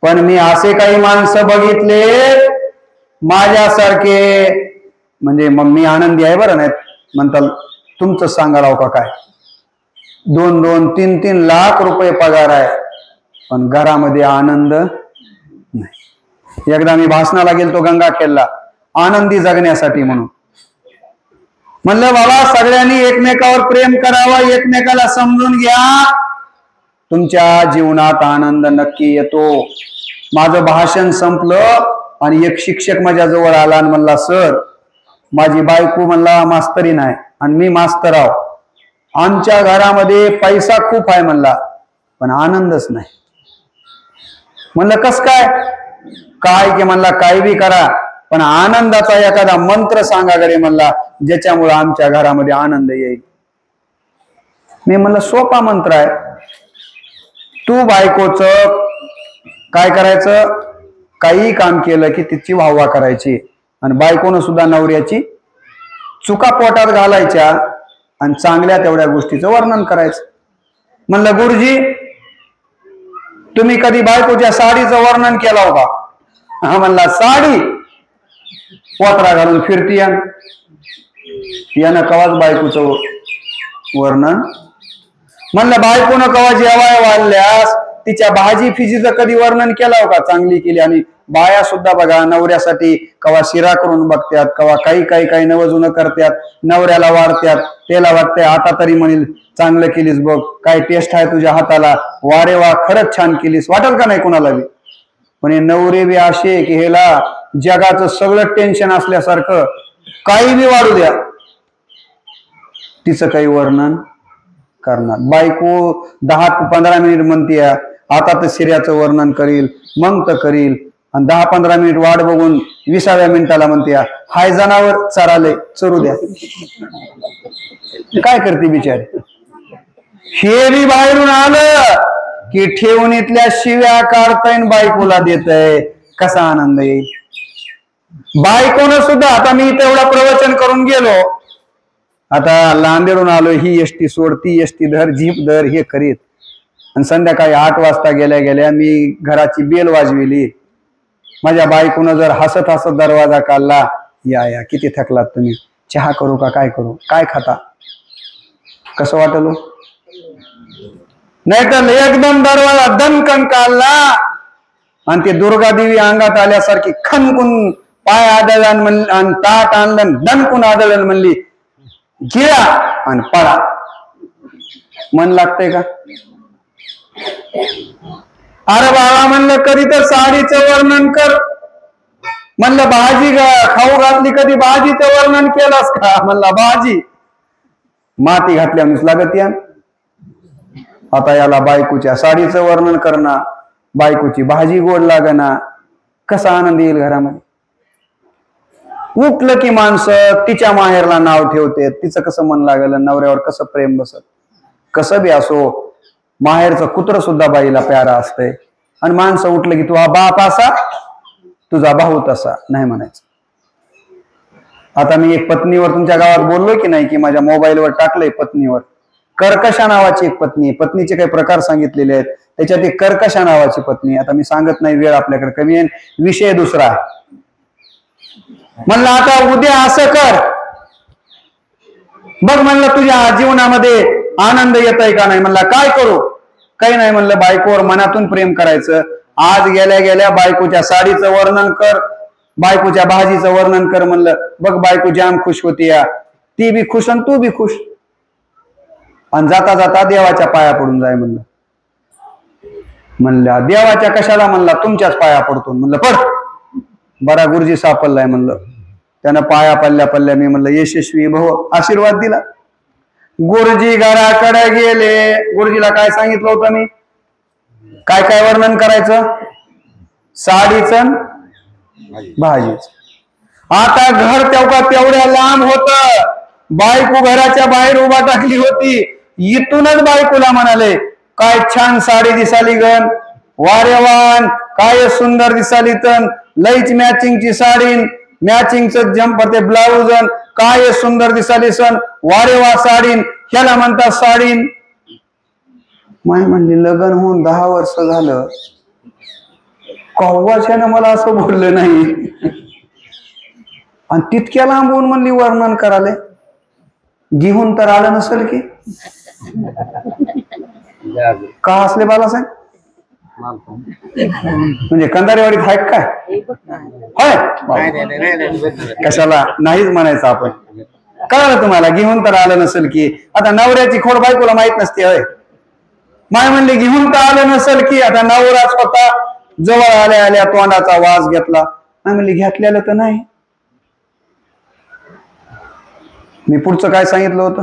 S1: पण मी असे काही माणसं बघितले माझ्यासारखे, म्हणजे मग मी आनंदी आहे बरं, नाही म्हणताल तुमचं सांगा राव का काय, 2-2, 3-3 लाख रुपये पगार आहे पण घरामध्ये आनंद नाही. एकदा मी भाषणाला गेलतो गंगाखेडला, आनंदी जगण्यासाठी म्हणून. म्हणलं बाबा सगळ्यांनी एकमेकावर प्रेम करावं, एकमेकाला समजून घ्या, तुमच्या जीवनात आनंद नक्की येतो. माझं भाषण संपलं आणि एक शिक्षक माझ्या जवळ आला आणि म्हणला, सर माझी बायको म्हणला मास्तरी नाही आणि मी मास्तर आहो, आमच्या घरामध्ये पैसा खूप आहे म्हणला पण आनंदच नाही. म्हणलं कस काय? काय की म्हणला काही बी करा पण आनंदाचा एखादा मंत्र सांगा गडे म्हणला ज्याच्यामुळे आमच्या घरामध्ये आनंद येईल. मी म्हणलं सोपा मंत्र आहे, तू बायकोच काय करायचं, काही काम केलं की तिची वाहवा करायची आणि बायकोनं सुद्धा नवऱ्याची चुका पोटात घालायच्या आणि चांगल्या तेवढ्या गोष्टीचं वर्णन करायचं. म्हणलं गुरुजी तुम्ही कधी बायकोच्या साडीचं वर्णन केलं हो का? हा म्हणला साडी पोतरा घालून फिरती यानं कवाच बायकोचं वर्णन. म्हणलं बायकोनं कवा जेवाय वाढल्यास तिच्या भाजी फिजीचं कधी वर्णन केलं हो का? चांगली केली. आणि बाया सुद्धा बघा नवऱ्यासाठी कवा शिरा करून बघतात, कवा काही नवजुनं करतात, नवऱ्याला वाढतात, त्याला वाटतंय आता तरी म्हणेल चांगलं केलीस बघ, काय टेस्ट आहे तुझ्या हाताला, वारे वा खरंच छान केलीस, वाटेल का नाही कोणाला बी. पण हे नवरे बी असे की ह्याला जगाचं सगळं टेन्शन असल्यासारखं काही बी वाढू द्या तिचं काही वर्णन करणार. बायको 10-15 मिनिट म्हणते आता तर शिऱ्याचं वर्णन करील, मग तर करील, आणि 10-15 मिनिट वाट बघून 20व्या मिनिटाला म्हणते हाय जनावर चराले चरू द्या. काय करते बिचारी. हे बी बाहेरून आलं की ठेवून इथल्या शिव्या काढताय बायकोला देतय. कसा आनंद येईल. बायकोनं सुद्धा आता मी तेवढा प्रवचन करून गेलो, आता लांबेरून आलो, ही एसटी सोड ती एसटी धर जीप धर हे करीत, आणि संध्याकाळी 8 वाजता गेल्या गेल्या मी घराची बेल वाजविली. माझ्या बायकोनं जर हसत हसत दरवाजा काढला, या किती थकलात तुम्ही, चहा करू का, काय करू, काय खाता, कसं वाटलं. नाहीतर एकदम दरवाजा दणकन काढला आणि ते दुर्गा देवी अंगात आल्यासारखी खणकून पाय आदळण म्हणली आणि ताट आणलं दणकून आदळण म्हणली, गिळा आणि पळा. मन लागतंय का. अरे बाबा म्हणलं कधी तर साडीचं वर्णन कर. म्हणलं भाजी खाऊ घातली कधी भाजीचं वर्णन केलंस का. म्हणला भाजी माती घातल्यानेच लागत या. आता याला बायकोच्या साडीचं वर्णन करणं, बायकोची भाजी गोड लागना, कसा आनंद येईल घरामध्ये. उठलं की माणसं तिच्या माहेरला नाव ठेवते, तिचं कसं मन लागलं, नवऱ्यावर कसं प्रेम बसत. कसं बी असो, माहेरचं कुत्र सुद्धा बाईला प्यारा असतंय. आणि माणसं उठलं की तुझा बाप असा तुझा भाऊ तसा नाही म्हणायचं. आता मी एक पत्नीवर तुमच्या गावात बोललो की नाही, की माझ्या मोबाईलवर टाकलंय पत्नीवर. कर्कशा नावाची एक पत्नी, पत्नीचे काही प्रकार सांगितलेले आहेत, त्याच्यात एक कर्कशा नावाची पत्नी. आता मी सांगत नाही, वेळ आपल्याकडे कमी आहे, विषय दुसरा. म्हणलं आता उद्या असं कर बघ, म्हणलं तुझ्या जीवनामध्ये आनंद येत आहे का नाही. म्हणलं काय करू. काही नाही म्हणलं, बायकोवर मनातून प्रेम करायचं. आज गेल्या गेल्या बायकोच्या साडीचं वर्णन कर, बायकोच्या भाजीचं वर्णन कर. म्हणलं बघ बायको जाम खुश होती या, ती बी खुश आणि तू बी खुश. आणि जाता जाता देवाच्या पाया पडून जाय म्हणलं. म्हणलं देवाच्या कशाला. म्हणला तुमच्याच पाया पडतो. म्हणलं पड. बरा गुरुजी सापडलाय म्हणलं. त्यानं पाया पडल्या मी म्हणलं यशस्वी भव, आशीर्वाद दिला. गुरुजी घराकडे गेले. गुरुजीला काय सांगितलं होतं मी, काय काय वर्णन करायचं, साडीचं भाजीच. आता घर तेवढ्या लांब होत, बायको घराच्या बाहेर उभा टाकली होती. इथूनच बायकोला म्हणाले काय छान साडी दिसाली गण, वारेवान काय सुंदर दिसाली तन, लईच मॅचिंगची साडी, मॅचिंगचं जंपर ते ब्लाऊज, काय सुंदर दिसाली सन, वारेवा साडीन, ह्याला म्हणतात साडीन. माय म्हणली लग्न होऊन 10 वर्ष झालं, कव्वाच्यानं मला असं बोललं नाही. आणि तितक्या लांबून म्हणली वर्णन कराले, घेऊन तर आलं नसेल की. का असले बालासाहेब, म्हणजे कंदारेवाडीत आहेत काय. कशाला नाहीच म्हणायचं आपण. कळालं तुम्हाला, घेऊन तर आलं नसेल की. आता नवऱ्याची खोड बायकोला माहित नसते होय. माय म्हणले घेऊन तर आलं नसेल की. आता नवरा स्वतः जवळ आल्या आल्या तोंडाचा वास घेतला. माय म्हणले घेतलेलं तर नाही. मी पुढचं काय सांगितलं होतं,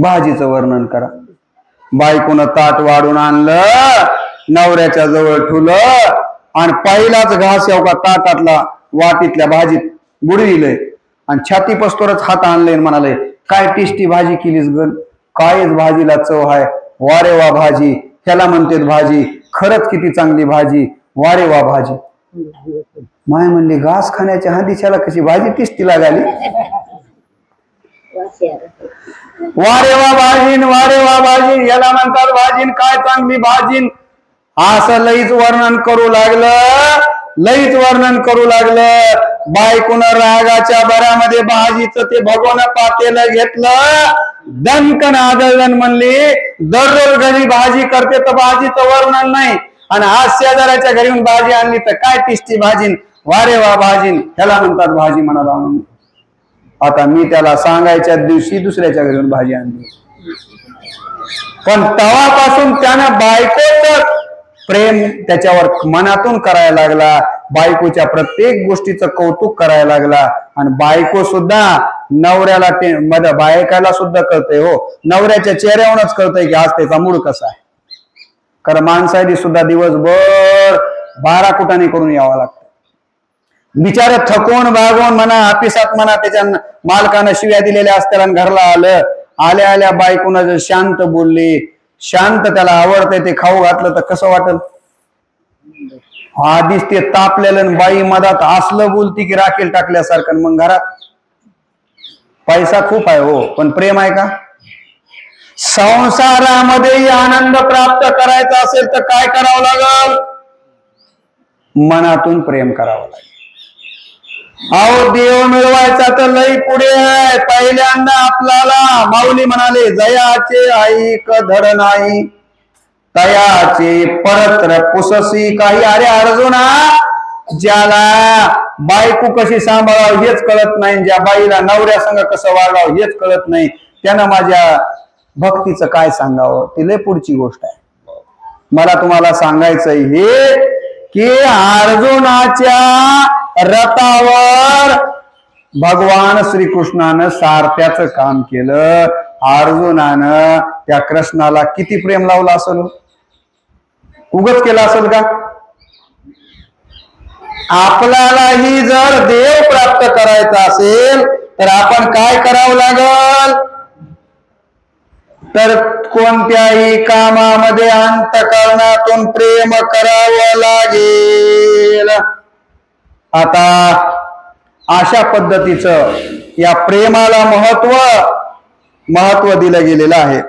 S1: भाजीचं वर्णन करा. बायकोनं ताट वाढून आणलं, नवऱ्याच्या जवळ ठेवलं आणि पहिलाच घास एवढा ताटातला वाटीतल्या भाजीत बुडविलंय आणि छाती पस्तोरच हात आणले म्हणाले काय टेस्टी भाजी केलीस ग, कायच भाजीला चव आहे, वारे वा भाजी, ह्याला म्हणतात भाजी, खरंच किती चांगली भाजी, वारे वा भाजी. माय म्हणली घास खाण्याच्या हादीच्याला कशी भाजी टेस्टी लागाली. वारे वा भाजीन, वारे वा भाजी, याला म्हणतात भाजीन, काय चांगली भाजीन. असं लईच वर्णन करू लागलं, लईच वर्णन करू लागलं. बायकोनं रागाच्या भरामध्ये भाजीचं ते भगवान पातेलं घेतलं, दणकन आदळण म्हणली दररोज घरी भाजी करते तर भाजीचं वर्णन नाही, आणि आज शेजाऱ्याच्या घरी भाजी आणली तर काय टेस्टी भाजीन, वारे वा भाजीन, ह्याला म्हणतात भाजी म्हणाला. आता मी त्याला सांगायच्या दिवशी दुसऱ्याच्या घरी भाजी आणली. पण तेव्हापासून त्यानं बायकोचं प्रेम त्याच्यावर मनातून करायला लागला, बायकोच्या प्रत्येक गोष्टीचं कौतुक करायला लागला. आणि बायको सुद्धा नवऱ्याला बायकाला सुद्धा कळतंय, हो नवऱ्याच्या चेहऱ्यावरच कळतंय की आज त्याचा मूड कसा आहे. कारण माणसाने सुद्धा दिवसभर 12 कुटाने करून यावं लागतं. बिचारे थकून भागून म्हणा, ऑफिसात म्हणा, त्याच्या मालकानं शिव्या दिलेल्या असत्या आणि घरला आलं, आल्या आल्या बायकोनं जर शांत बोलली, शांत त्याला आवडतंय ते खाऊ घातलं तर कसं वाटल? आधीच ते तापलेलं, बाई मधात असलं बोलती की राखेल टाकल्यासारखं. मग घरात पैसा खूप आहे हो, पण प्रेम आहे का? संसारामध्ये आनंद प्राप्त करायचा असेल तर काय करावं लागल? मनातून प्रेम करावं लागेल. अहो, देव मिळवायचा तर लई पुढे आहे. पहिल्यांदा आपल्याला माऊली म्हणाले, जयाचे ऐक धड नाही, तयाचे परत्र पुससी काही. अरे अर्जुना, ज्याला बायको कशी सांभाळावं हेच कळत नाही, ज्या बाईला नवऱ्या संग कसं वागावं हेच कळत नाही, त्यानं माझ्या भक्तीचं काय सांगावं? ती लय पुढची गोष्ट आहे. मला तुम्हाला सांगायचंय हे की अर्जुनाच्या रथावर भगवान श्रीकृष्णानं सारथ्याचं काम केलं. अर्जुनानं त्या कृष्णाला किती प्रेम लावलं असेल? उगच केलं असेल का? आपल्यालाही जर देव प्राप्त करायचा असेल तर आपण काय करावं लागल? तर कोणत्याही कामामध्ये अंतःकरणातून प्रेम करावं लागेल. आता अशा पद्धतीचं या प्रेमाला महत्व दिलं गेलेलं आहे.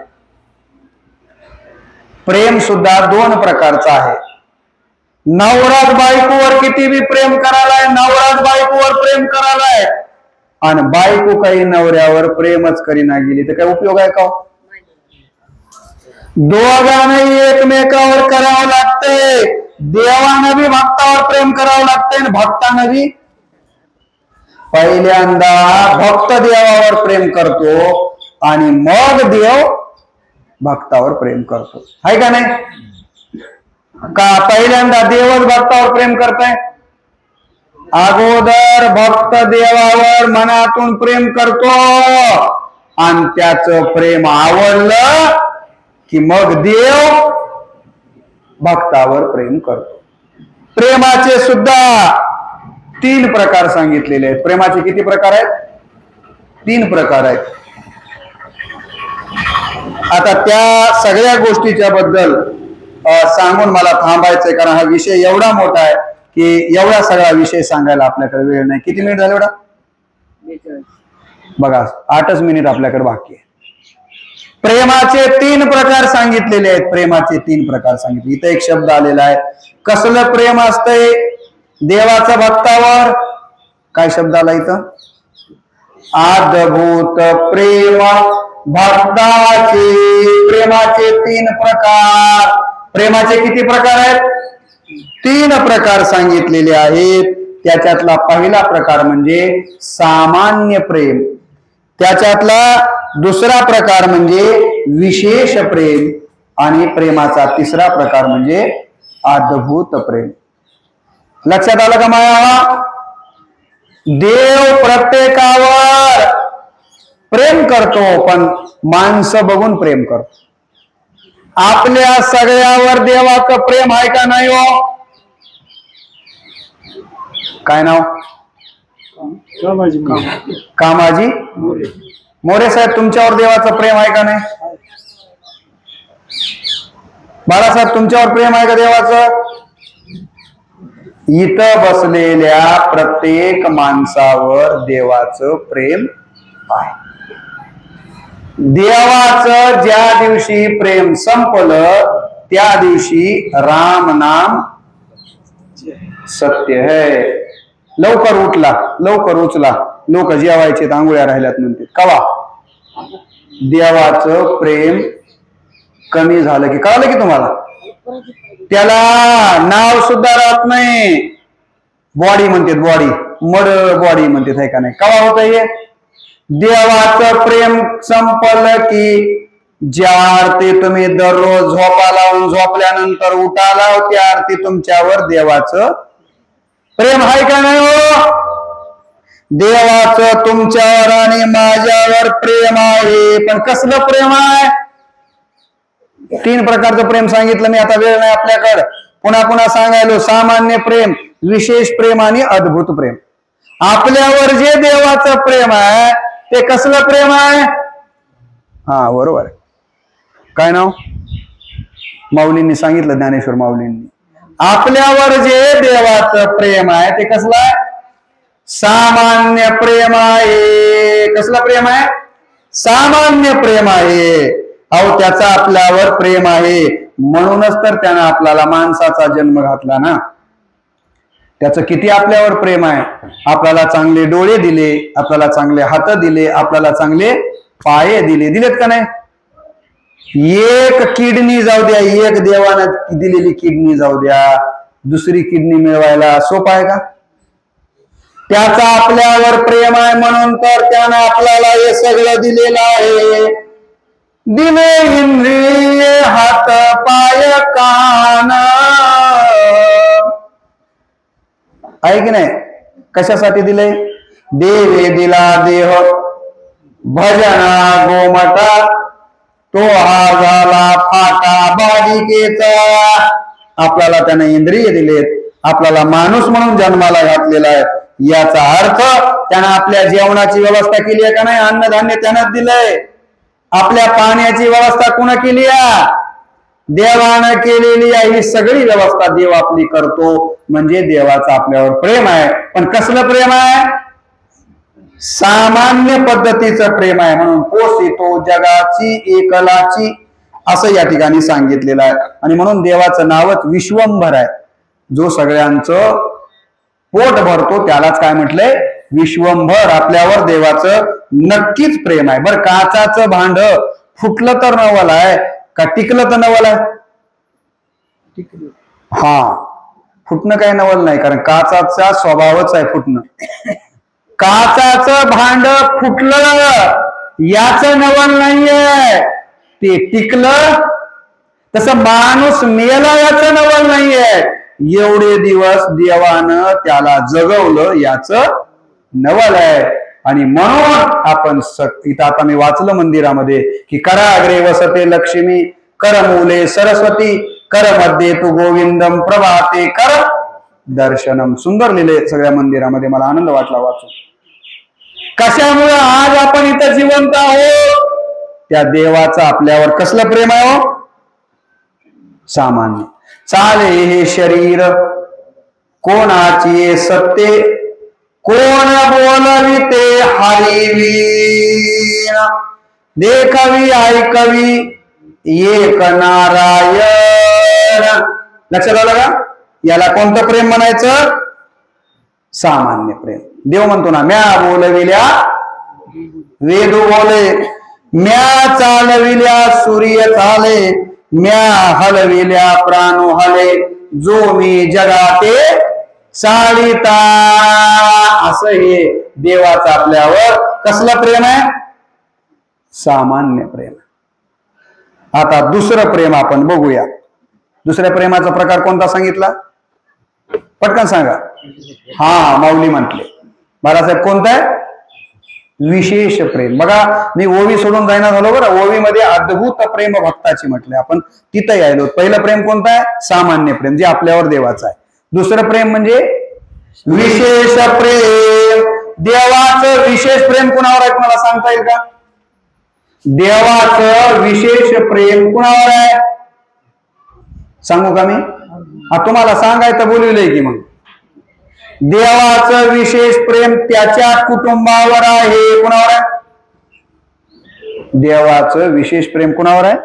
S1: प्रेम सुद्धा 2 प्रकारचं आहे. नवराच बायकोवर किती बी प्रेम करायलाय, नवराच बायकोवर प्रेम करायलाय, आणि बायको काही नवऱ्यावर प्रेमच करीना गेली तर काय उपयोग आहे का? दोघांनाही एकमेकावर करावं लागतंय. देवानं बी भक्तावर प्रेम करावं लागतंय आणि भक्तानं बी. पहिल्यांदा भक्त देवावर प्रेम करतो आणि मग देव भक्तावर प्रेम करतो, आहे का नाही? का पहिल्यांदा देवच भक्तावर प्रेम करताय? अगोदर भक्त देवावर मनातून प्रेम करतो आणि त्याचं प्रेम आवडलं की मग देव भक्तावर प्रेम करतो. प्रेमाचे सुद्धा 3 प्रकार सांगितलेले आहेत. प्रेमाचे किती प्रकार आहेत? 3 प्रकार आहेत. आता त्या सगळ्या गोष्टीच्या बद्दल सांगून मला थांबायचंय, कारण हा विषय एवढा मोठा आहे की एवढा सगळा विषय सांगायला आपल्याकडे वेळ नाही. किती मिनिट झाले? एवढा बघा, 8च मिनिट आपल्याकडे बाकी आहे. प्रेमाचे 3 प्रकार सांगितलेले आहेत. प्रेमाचे 3 प्रकार सांगितले. इथं एक शब्द आलेला आहे, कसलं प्रेम असतंय देवाचं भक्तावर? काय शब्द आला इथं? अद्भुत प्रेम भक्ताचे. प्रेमाचे 3 प्रकार. प्रेमाचे किती प्रकार आहेत? 3 प्रकार सांगितलेले आहेत. त्याच्यातला पहिला प्रकार म्हणजे सामान्य प्रेम, त्याच्यातला दुसरा प्रकार म्हणजे विशेष प्रेम, आणि प्रेमाचा तिसरा प्रकार म्हणजे अद्भुत प्रेम. लक्षात आलं का माया? देव प्रत्येकावर प्रेम करतो, पण माणसं बघून प्रेम करतो. आपल्या सगळ्यावर देवाचं प्रेम आहे का नाही हो? काय नाव? कामाजी मोरे साहेब. तुमच्यावर देवाचं प्रेम आहे का नाही? बाळासाहेब, तुमच्यावर प्रेम आहे का देवाचं? इथं बसलेल्या प्रत्येक माणसावर देवाचं प्रेम आहे. देवाचं ज्या दिवशी प्रेम संपलं त्या दिवशी राम नाम सत्य है. लवकर उठला, लवकर उचला, लोक जेवायचे आंघोळ्या राहिल्यात म्हणते. कवा देवाचं प्रेम कमी झालं की कळलं की तुम्हाला? त्याला नाव सुद्धा राहत नाही. बॉडी म्हणतात, बॉडी मड बॉडी म्हणतात, आहे का नाही? कवा होत हे? देवाचं प्रेम संपलं की ज्या आरती तुम्ही दररोज झोपा लावून झोपल्यानंतर उठाला त्या आरती तुमच्यावर देवाचं प्रेम आहे का नाही हो? देवाचं तुमच्यावर आणि माझ्यावर प्रेम आहे, पण कसलं प्रेम आहे? 3 प्रकारचं प्रेम सांगितलं मी. आता वेळ नाही आपल्याकडं. पुन्हा पुन्हा सांगायलो, सामान्य प्रेम, विशेष प्रेम आणि अद्भुत प्रेम. आपल्यावर जे देवाचं प्रेम आहे ते कसलं प्रेम आहे? हा बरोबर आहे. काय नाव? माऊलींनी सांगितलं, ज्ञानेश्वर माऊलींनी. आपल्यावर जे देवाचं प्रेम आहे ते कसलं आहे? सामान्य प्रेम आहे. कसलं प्रेम आहे? सामान्य प्रेम आहे. अहो त्याचा आपल्यावर प्रेम आहे म्हणूनच तर त्यानं आपल्याला माणसाचा जन्म घातला ना. त्याचं किती आपल्यावर प्रेम आहे. आपल्याला चांगले डोळे दिले, आपल्याला चांगले हात दिले, आपल्याला चांगले पाय दिले. दिलेत का नाही? एक किडनी जाऊ द्या, एक देवानं दिलेली किडनी जाऊ द्या, दुसरी किडनी मिळवायला सोपं आहे का? त्याचा आपल्यावर प्रेम आहे म्हणून तर त्यानं आपल्याला हे सगळं दिलेलं आहे. दिले इंद्रिय, हात पाय कान, आहे की नाही? कशासाठी दिले? देवे दिला देह, भजना गोमटा, तो हा झाला फाटा बालिकेचा. आपल्याला त्याने इंद्रिय दिलेत, आपल्याला माणूस म्हणून जन्माला घातलेला आहे. याचा अर्थ त्यानं आपल्या जेवणाची व्यवस्था केली आहे का नाही? अन्नधान्य त्यानंच दिलंय. आपल्या पाण्याची व्यवस्था कोण केली आहे? देवानं केलेली आहे. ही सगळी व्यवस्था देव आपली करतो. म्हणजे देवाचं आपल्यावर प्रेम आहे. पण कसलं प्रेम आहे? सामान्य पद्धतीचं प्रेम आहे. म्हणून पोषितो जगाची एकलाची असं या ठिकाणी सांगितलेलं आहे. आणि म्हणून देवाचं नावच विश्वंभर आहे. जो सगळ्यांचं पोट भरतो त्यालाच काय म्हटलंय? विश्वंभर. आपल्यावर देवाचं नक्कीच प्रेम आहे. बरं, काचाचं भांड फुटलं तर नवल आहे का टिकलं तर नवल आहे? हा, फुटणं काय नवल नाही, कारण काचाचा स्वभावच आहे फुटणं. काचाचं भांड फुटलं याचं नवल नाहीये, ते टिकलं. तसं माणूस मेला याचं नवल नाहीये. एवढे दिवस देवानं त्याला जगवलं याचं नवल आहे. आणि म्हणून आपण इथं आता मी वाचलं मंदिरामध्ये की कराग्रे वसते लक्ष्मी, करमूले सरस्वती, कर मध्ये तू गोविंदम, प्रभाते कर दर्शनम. सुंदर लिहिले सगळ्या मंदिरामध्ये. मला आनंद वाटला वाचून. कशामुळे आज आपण इथं जिवंत आहोत? त्या देवाचं आपल्यावर कसलं प्रेम आहे हो? सामान्य. चाले हे शरीर कोणाची सत्ते, कोण बोलविते हरिवीण, देखवी ऐकवी एक नारायण. लक्षात आलं का? याला कोणतं प्रेम म्हणायचं? सामान्य प्रेम. देव म्हणतो ना, म्या बोलविल्या वेदू बोले, म्या चालविल्या सूर्य चाले, म्या हलविल्या प्राणो हले, जो मी जगाते चालिता. असं हे देवाचं आपल्यावर कसलं प्रेम आहे? सामान्य प्रेम. आता दुसरं प्रेम आपण बघूया. दुसऱ्या प्रेमाचा प्रकार कोणता सांगितला? पटकन सांगा. हा, माऊली म्हटले. बाळासाहेब कोणता आहे? विशेष प्रेम. बघा, मी ओवी सोडून जायना झालो बरं. ओवी मध्ये अद्भुत प्रेम भक्ताची म्हटले, आपण तिथं यायलो. पहिलं प्रेम कोणतं आहे? सामान्य प्रेम, जे आपल्यावर देवाचं आहे. दुसरं प्रेम म्हणजे विशेष प्रेम. देवाचं विशेष प्रेम कुणावर आहे? तुम्हाला सांगता येईल का? देवाचं विशेष प्रेम कुणावर आहे? सांगू का मी? तुम्हाला सांगायचं बोलवलंय की मग. देवाचं विशेष प्रेम त्याच्या कुटुंबावर आहे. कुणावर आहे? देवाचं विशेष प्रेम कुणावर आहे?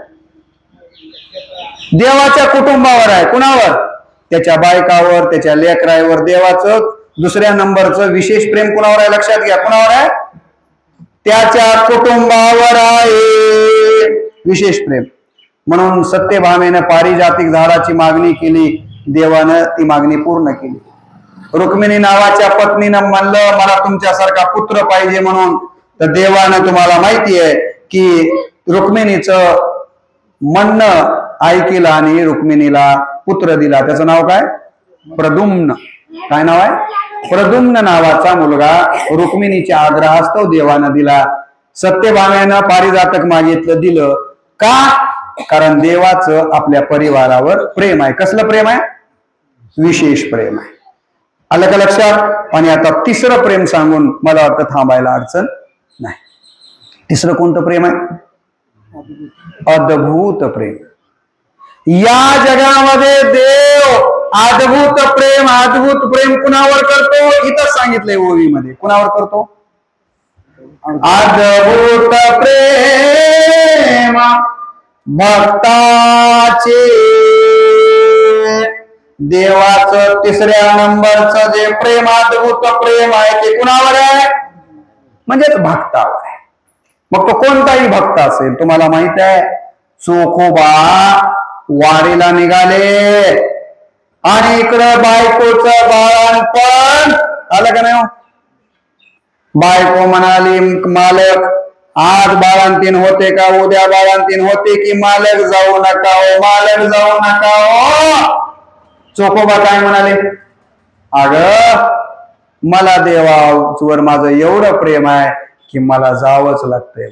S1: देवाच्या कुटुंबावर आहे. कुणावर? त्याच्या बायकावर, त्याच्या लेकरावर. देवाचं दुसऱ्या नंबरचं विशेष प्रेम कुणावर आहे? लक्षात घ्या. कुणावर आहे? त्याच्या कुटुंबावर आहे विशेष प्रेम. म्हणून सत्यभामेनं पारिजातिक झाडाची मागणी केली, देवानं ती मागणी पूर्ण केली. रुक्मिणी नावाच्या पत्नीनं म्हणलं, मला तुमच्यासारखा पुत्र पाहिजे म्हणून. तर देवानं, तुम्हाला माहिती आहे की रुक्मिणीचं म्हणणं ऐकलं आणि रुक्मिणीला पुत्र दिला. त्याचं नाव काय? प्रद्युम्न. काय नाव आहे? प्रद्युम्न नावाचा मुलगा रुक्मिणीच्या आग्रहास्तव देवानं दिला. सत्यभामेनं पारिजातक मागितलं, दिलं. का? कारण देवाचं आपल्या परिवारावर प्रेम आहे. कसलं प्रेम आहे? विशेष प्रेम आहे. आलं का लक्षात? आणि आता तिसरं प्रेम सांगून मला वाटतं थांबायला अडचण नाही. तिसरं कोणतं प्रेम आहे? अद्भुत प्रेम. या जगामध्ये देव अद्भुत प्रेम कुणावर करतो? इथं सांगितलंय ओवीमध्ये. कुणावर करतो? अद्भुत प्रेम भक्ताचे. देवाचं तिसऱ्या नंबरचं जे प्रेम अद्भुत प्रेम आहे ते कुणावर आहे? म्हणजेच भक्तावर आहे. मग तो कोणताही भक्त असेल. तुम्हाला माहित आहे चोखोबा वारीला निघाले आणि इकडं बायकोचं बाळणपण आलं का नाही? बायको म्हणाली मालक आज बाळंतीण होते का उद्या बाळंतीण होते की मालक जाऊ नका हो, मालक जाऊ नका हो. चोखोबा काय म्हणाले? अगं मला देवावर माझं एवढं प्रेम आहे की मला जावंच लागतंय.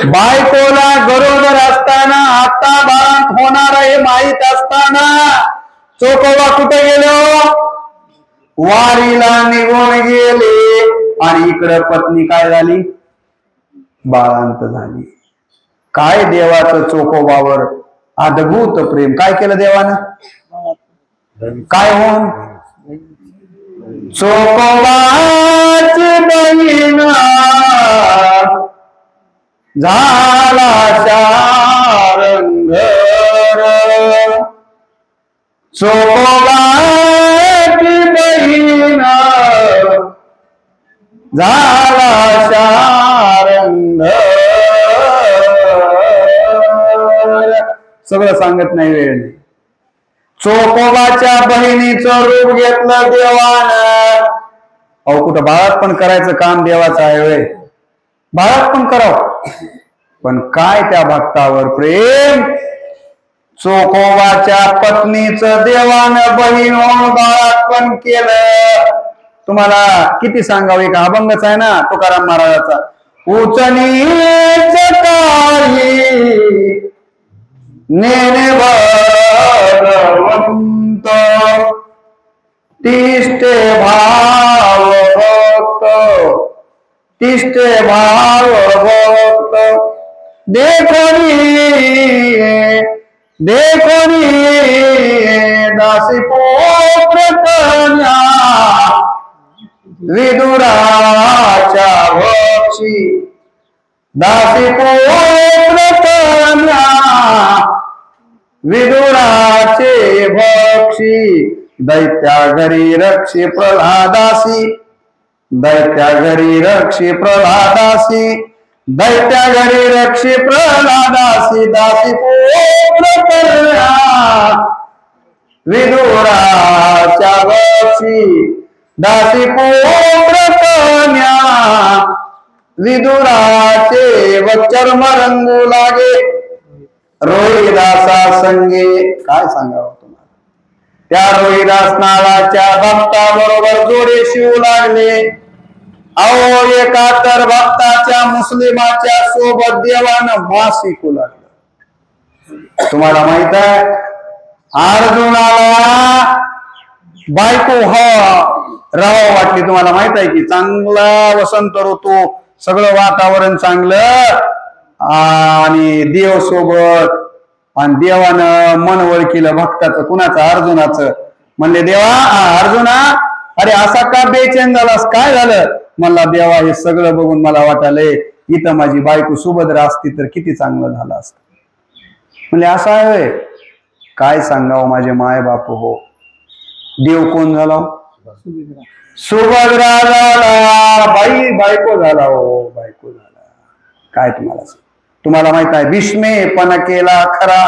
S1: बायकोला गरोदर असताना आता बाळंत होणार हे माहीत असताना चोखोबा कुठे गेलो? वारीला निघून गेले. आणि इकडं पत्नी काय झाली? बाळंत झाली. काय देवाचं चोखोबावर अद्भुत प्रेम. काय केलं देवानं? काय होऊन? चोखोबाची बहीण झाला शारंगर. चोखोबाची बहीण झाला शारंगर. सगळं सांगत नाही वेळ. चोखोबाच्या बहिणीचं रूप घेतलं देवानं. अहो कुठं बाळात पण करायचं काम देवाचं आहे वे. बाळात पण करावं. पण काय त्या भक्तावर प्रेम. चोखोबाच्या पत्नीचं देवानं बहीण होऊन बाळात पण केलं. तुम्हाला किती सांगावं? एक अभंगच आहे ना तुकाराम महाराजाचा. उचनीच काही नेने भगवंत तिष्ठे भाव भक्त. तिष्ठे भाव भक्त. देखोनी दासी पोत्रकन्या विदुराच्या भक्षी. दासी पोत्रकन्या विदुराचे भक्षी. दैत्या घरी रक्षी प्रल्हादासी. दैत्या घरी रक्षी प्रल्हादासी. दैत्या घरी रक्षी प्रल्हादासी. दासी पोत्रकन्या विदुराच्या भक्षी. दासी पोत्रकन्या विदुराचे वचर्म रंगू लागे. रोहिदासा संगे. काय सांगावं तुम्हाला? त्या रोहिदास नावाच्या भक्ताबरोबर जोडे शिवू लागले. अहो एका तर भक्ताच्या मुस्लिमाच्या सोबत देवानं मास शिकू लागलं. तुम्हाला माहित आहे अर्जुनाला बायको राहावं वाटली. तुम्हाला माहित आहे की चांगला वसंत ऋतू, सगळं वातावरण चांगलं आणि देव सोबत. आणि देवानं मन ओळखीलं भक्ताचं. कुणाचं? अर्जुनाचं. म्हणले देवा अर्जुना अरे असा का बेचैन झालास? काय झालं? मला देवा हे सगळं बघून मला वाटायलंय इथं माझी बायको सुभद्रा असती तर किती चांगलं झालं असत. म्हणले असं आहे. काय सांगावं माझे माय बापू हो. देव कोण झाला? सुभद्रा झाला. बायको झाला हो. बायको झाला. काय तुम्हाला माहित आहे भीष्मे पण केला खरा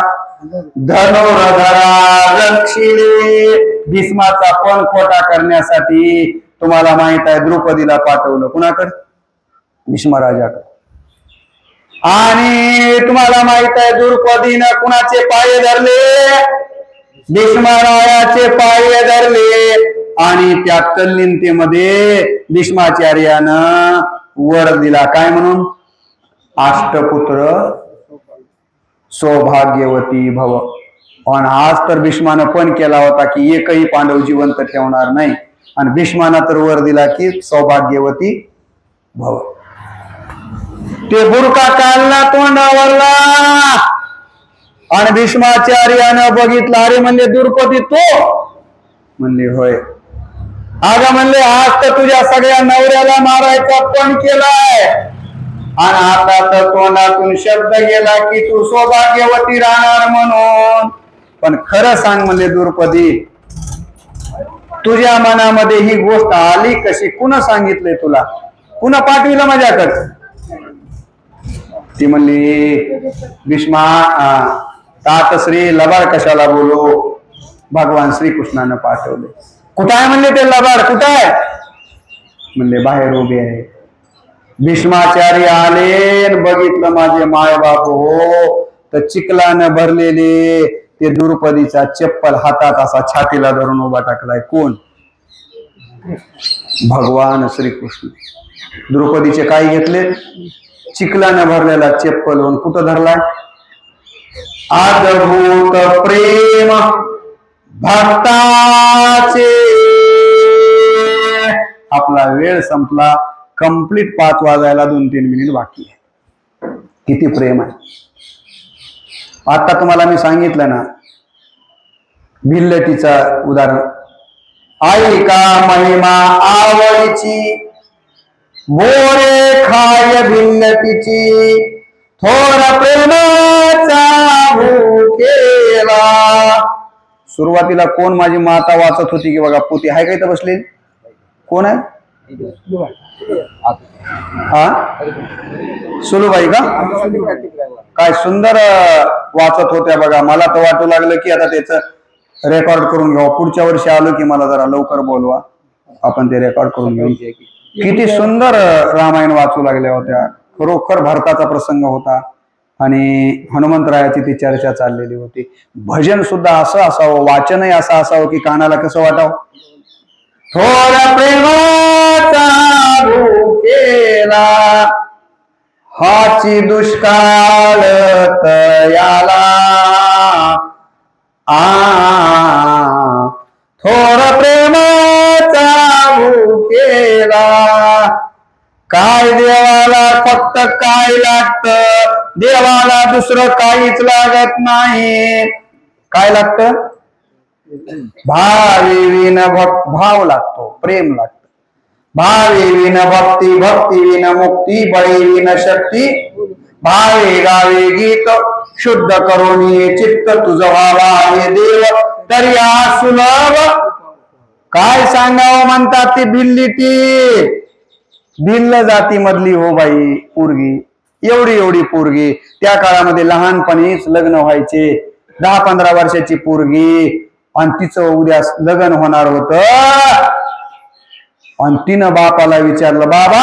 S1: धनुर्धरा रक्षिले. भीष्माचा पण खोटा करण्यासाठी तुम्हाला माहित आहे द्रौपदीला पाठवलं. कुणाकडे? भीष्मराजाकडे. आणि तुम्हाला माहित आहे द्रौपदीनं कुणाचे पाय धरले? भीष्मरायाचे पाय धरले. आणि त्या तल्लीनतेमध्ये भीष्माचार्यानं वर दिला. काय म्हणून? अष्टपुत्र सौभाग्यवती भव. आणि आज तर भीष्मानं पण केला होता की एकही पांडव जिवंत ठेवणार नाही, आणि भीष्मानं तर वर दिला की सौभाग्यवती भव. ते बुरका काढला तोंडावरला आणि भीष्माचार्यानं बघितलं. अरे म्हणले द्रुपदी तो? म्हणले होय. अगं म्हणले आज तर तुझ्या सगळ्या नवऱ्याला मारायचा पण केलाय, आणि आता तर तोंडातून शब्द गेला की तू सौभाग्यवती राहणार म्हणून. पण खरं सांग म्हणले द्रुपदी, तुझ्या मनामध्ये ही गोष्ट आली कशी? कुणा सांगितलंय तुला? कुणा पाठविलं माझ्याकडे? ती म्हणली भीष्मा तातश्री लबाड कशाला बोलू, भगवान श्रीकृष्णानं पाठवले. कुठं आहे म्हणले ते लबाड? कुठं आहे म्हणले बाहेर उभे आहे. भीष्माचार्य आले, बघितलं माझे माय बाप हो, तर चिखलानं भरलेले ते द्रुपदीचा चप्पल हातात असा छातीला धरून उभा टाकलाय. कोण? भगवान श्रीकृष्ण. द्रुपदीचे काय घेतले? चिखलानं भरलेला चप्पल होऊन कुठं धरलाय? अद्भुत प्रेम भक्ताचे. आपला वेळ संपला. कंप्लीट 5 वाजायला 2-3 मिनिट बाकी आहे. किती प्रेम आहे. आता तुम्हाला मी सांगितलं ना भिल्लटीचा उदाहरण. आई का महिमा आवडीची, बोरे खाय भिल्लटीची, थोर प्रेमाचा भूकेला. सुरुवातीला कोण माझी माता वाचत होती की बघा पोती हाय काय तर बसले? कोण आहे? हा सुलूबाई का? काय सुंदर वाचत होत्या बघा. मला तर वाटू लागलं की आता त्याच रेकॉर्ड करून घ्यावं. पुढच्या वर्षी आलो की मला जरा लवकर बोलवा, आपण ते रेकॉर्ड करून घेऊ. किती सुंदर रामायण वाचू लागल्या होत्या. खरोखर भारताचा प्रसंग होता आणि हनुमंतरायाची ती चर्चा चाललेली होती. भजन सुद्धा असं असावं, वाचनही असं असावं की कानाला कसं वाटावं. थोड्या प्रेमाचा भूकेला, हाची दुष्काळ तयाला. थोर प्रेमाचा भूकेला. काय देवाला फक्त काय लागतं? देवाला दुसरं काहीच लागत नाही. काय लागतं? भावी विन भाव लागतो, प्रेम लागतं. भावे विन भक्ती, भक्ती विन मुक्ती, बळी विन शक्ती. भावे गावे गीत शुद्ध करून चित्त तुझं व्हावा हे देव तरी सुलभ. काय सांगावं म्हणतात ती भिल्लिटी. भिल्ल जाती मधली हो बाई पोरगी, एवढी एवढी पोरगी. त्या काळामध्ये लहानपणीच लग्न व्हायचे. 10-15 वर्षाची पोरगी, आणि तिचं उद्या लग्न होणार होतं. आणि तिनं बापाला विचारलं, बाबा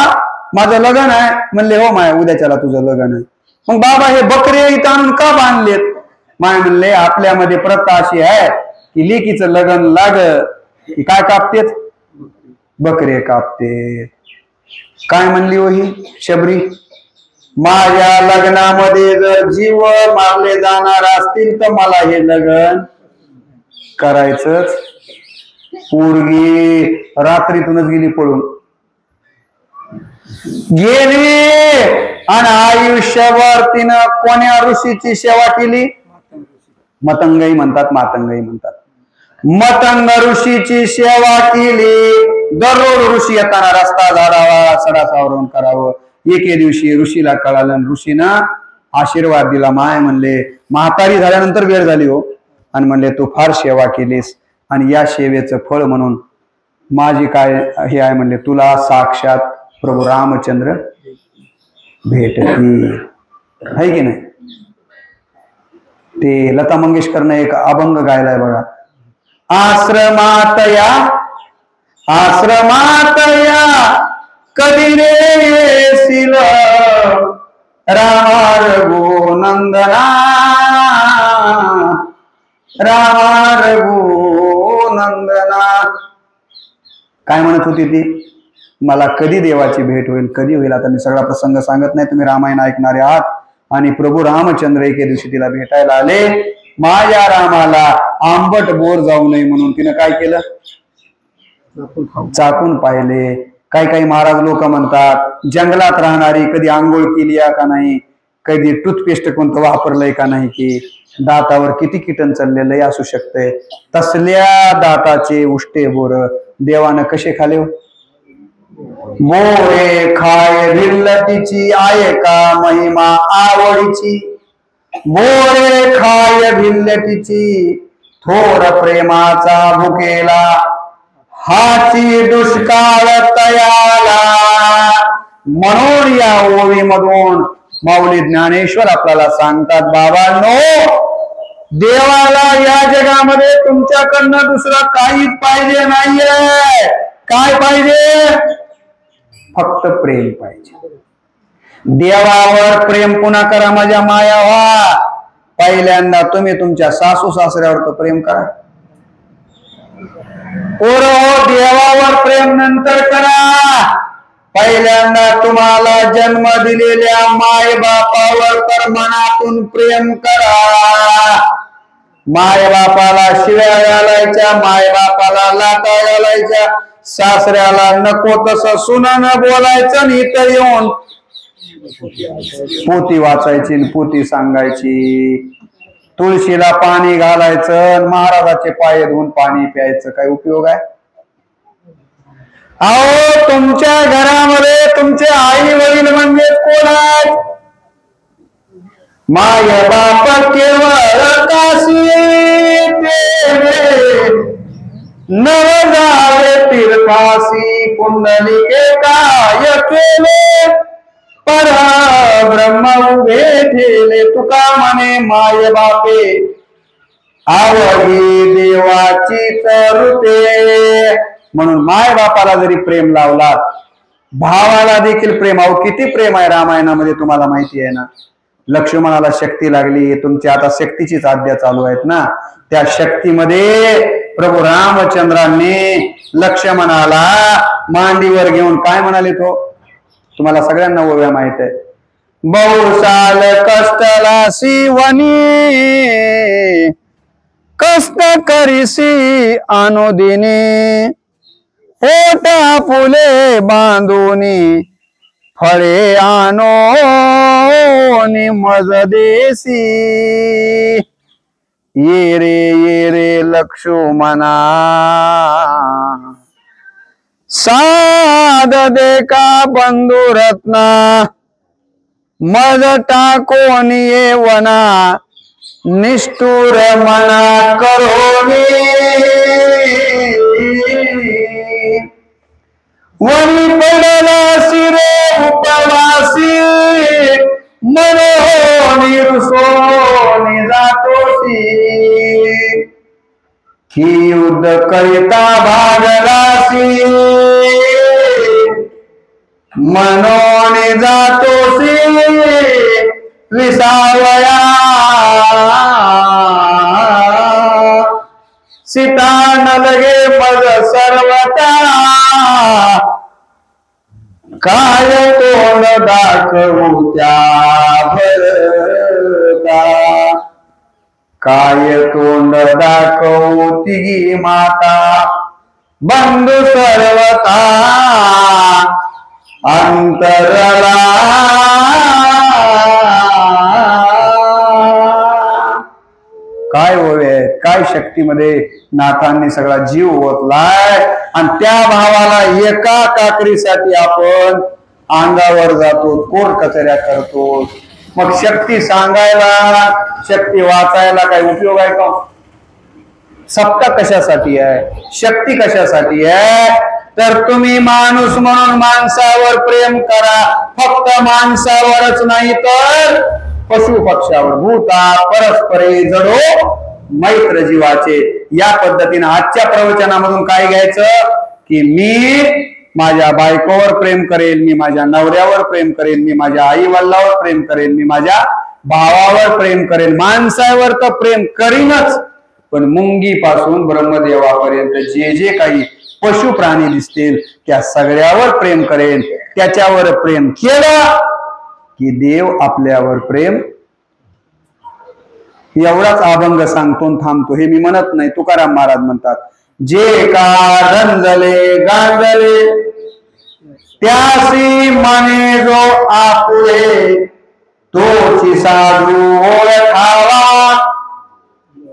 S1: माझं लग्न आहे. म्हणले हो माय उद्याच्याला तुझं लग्न आहे. मग बाबा हे बकरे इथं आणून का बांधलेत? माय म्हणले आपल्यामध्ये प्रथा अशी आहे की लेकीचं लग्न लाग की काय कापतेत? बकरे कापते. काय म्हणली हो ही शबरी? माझ्या लग्नामध्ये जर जीव मारले जाणार असतील तर मला हे लग्न करायचंच. पोरगी रात्रीतूनच गेली पळून. गेली आणि आयुष्यभर तिनं कोण्या ऋषीची सेवा केली? मतंगई म्हणतात, मातंगई म्हणतात. मतंग ऋषीची सेवा केली. दररोज ऋषी येताना रस्ता झाडावा, सडा सावरून करावं. एके दिवशी ऋषीला कळालं, ऋषीनं आशीर्वाद दिला. माय म्हणले म्हातारी झाल्यानंतर वेळ झाली हो, आणि म्हणले तू फार सेवा केलीस आणि या सेवेचं फळ म्हणून माझी काय हे आहे म्हणले, तुला साक्षात प्रभू रामचंद्र भेटतील. आहे की नाही? ते लता मंगेशकरनं एक अभंग गायलाय बघा. आश्रमात या कधी रे येशील रामा रघुनंदना, रामा रघुनंदना. काय म्हणत होती ती? मला कधी देवाची भेट होईल, कधी होईल? आता मी सगळा प्रसंग सांगत नाही, तुम्ही रामायण ऐकणारे आहात. आणि प्रभू रामचंद्र एके दिवशी तिला भेटायला आले माझ्या रामाला आंबट बोर जाऊ नये म्हणून तिनं काय केलं, चाकून पाहिले. काही महाराज लोक म्हणतात जंगलात राहणारी कधी आंघोळ केली का नाही, कधी टूथपेस्ट कोणतं वापरलंय का नाही, की दातावर किती किटन चाललेलं असू शकतंय. तसल्या दाताचे उष्टे बोर देवानं कसे खाले. बोरे खाय भिल्लतीची आहे का महिमा आवडीची, बोरे खाय भिल्लतीची थोर प्रेमाचा भुकेला, हाची दुष्काळ तयाला. म्हणून या ओवीमधून माऊली ज्ञानेश्वर आपल्याला सांगतात, बाबांनो देवाला या जगामध्ये तुमच्याकडनं दुसरं काहीच पाहिजे नाहीये. काय पाहिजे, फक्त प्रेम पाहिजे. देवावर प्रेम पुन्हा करा माझ्या माया व्हा. पहिल्यांदा तुम्ही तुमच्या सासू सासऱ्यावर तर प्रेम करा. देवावर प्रेम नंतर करा. पहिल्यांदा तुम्हाला जन्म दिलेल्या माय बापावर तर मनातून प्रेम करा. माय बापाला शिव्या घालायच्या, माय बापाला लाथा घालायच्या, सासऱ्याला नको तसं सुनानं बोलायचं, आणि इथं येऊन पोती वाचायची, पोती सांगायची. तुळशीला पाणी घालायचं, महाराजाचे पाय धुवून पाणी प्यायचं, काय उपयोग आहे. अहो तुमच्या घरामध्ये तुमचे आई वडील म्हणजे कोण आहेत, माय बाप केवळ काशी नव जावे तीर्थासी, पुंडलिके काय केले परब्रह्म उभे ठेले. तुका म्हणे माय बापे आवडी देवाची रूपे. म्हणून माय बापाला जरी प्रेम लावला, भावाला देखील प्रेम. अहो किती प्रेम आहे रामायणामध्ये तुम्हाला माहिती आहे ना. लक्ष्मणाला शक्ती लागली, तुमची आता शक्तीचीच आद्या चालू आहेत ना. त्या शक्तीमध्ये प्रभू रामचंद्रांनी लक्ष्मणाला मांडीवर घेऊन काय म्हणाले, तो तुम्हाला सगळ्यांना ओव्या माहित आहे. बहुसाल कष्टला शिवनी कष्ट करीसी अनुदिनी, होता फुले बांधूनी फळे आणो मज देसी. ये रे लक्ष्मणा साध दे का बंधु रत्ना, मज टाकोन ये वना निष्ठुर मना करोनी. वनी पडला शिरे उपवासी, मनोनी रुसोनी जातोसी. ही युद्ध करिता भागलासी, मनोनी जातोसी विसावया. सीता न लगे मज सर्वता, काय तोंड दाखवू त्या भरता. काय तोंड दाखवू तिघी माता, बंधू सर्वता अंतरला. काय होवे, काय शक्तीमध्ये नाथांनी सगळा जीव ओतलाय. आणि त्या भावाला एका काकरीसाठी आपण अंगावर जातो, कोर कचऱ्या करतो. मग शक्ती सांगायला, शक्ती वाचायला काय उपयोग आहे का. सत्ता कशासाठी आहे, शक्ती कशासाठी आहे, तर तुम्ही माणूस म्हणून माणसावर प्रेम करा. फक्त माणसावरच नाही तर पशु पक्षावर. भूता परस्परे जडो मैत्र जीवाचे. या पद्धतीने आजच्या प्रवचनामधून काय घ्यायचं, की मी माझ्या बायकोवर प्रेम करेल, मी माझ्या नवऱ्यावर प्रेम करेल, मी माझ्या आई वडिलांवर प्रेम करेल, मी माझ्या भावावर प्रेम करेल. माणसावर तर प्रेम करीनच, पण मुंगी पासून ब्रह्मदेवापर्यंत जे जे काही पशु प्राणी दिसतील त्या सगळ्यावर प्रेम करेल. त्याच्यावर प्रेम केलं की देव आपल्यावर प्रेम एवढाच अभंग सांगतो आणि थांबतो. हे मी म्हणत नाही, तुकाराम महाराज म्हणतात, जे का रंजले गांजले त्यासी म्हणे जो आपुले, तोची साधू ओळखावा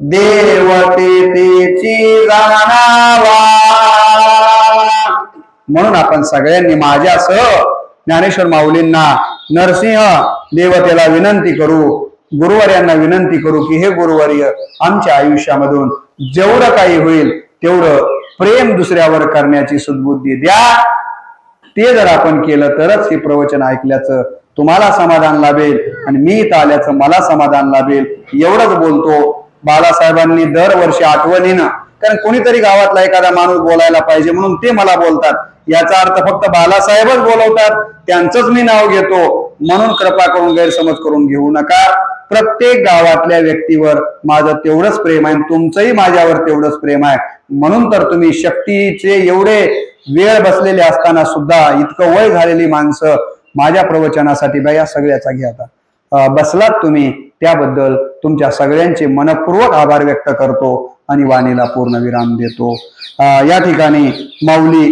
S1: देवतेची जाणावा. म्हणून आपण सगळ्यांनी माझ्यासह ज्ञानेश्वर माऊलींना, नरसिंह देवतेला विनंती करू, गुरुवर्यांना विनंती करू की हे गुरुवर्य, आमच्या आयुष्यामधून जेवढं काही होईल तेवढं प्रेम दुसऱ्यावर करण्याची सद्बुद्धी द्या. ते जर आपण केलं तरच हे प्रवचन ऐकल्याचं तुम्हाला समाधान लाभेल आणि मी इथं आल्याचं मला समाधान लाभेल. एवढंच बोलतो. बाळासाहेबांनी दरवर्षी आठवणीनं, कारण कोणीतरी गावातला एखादा माणूस बोलायला पाहिजे म्हणून ते मला बोलतात, याचा अर्थ फक्त बाळासाहेबच बोलवतात त्यांचंच मी नाव घेतो म्हणून कृपा करून गैरसमज करून घेऊ नका. प्रत्येक गावातल्या व्यक्तीवर माझं तेवढंच प्रेम आहे, तुमचंही माझ्यावर तेवढंच प्रेम आहे. म्हणून तर तुम्ही शक्तीचे एवढे वेळ बसलेले असताना सुद्धा इतकं वय झालेली माणसं माझ्या प्रवचनासाठी बाया सगळ्याचा घ्या आता बसलात तुम्ही, त्याबद्दल तुमच्या सगळ्यांचे मनपूर्वक आभार व्यक्त करतो आणि वाणीला पूर्ण विराम देतो. या ठिकाणी माऊली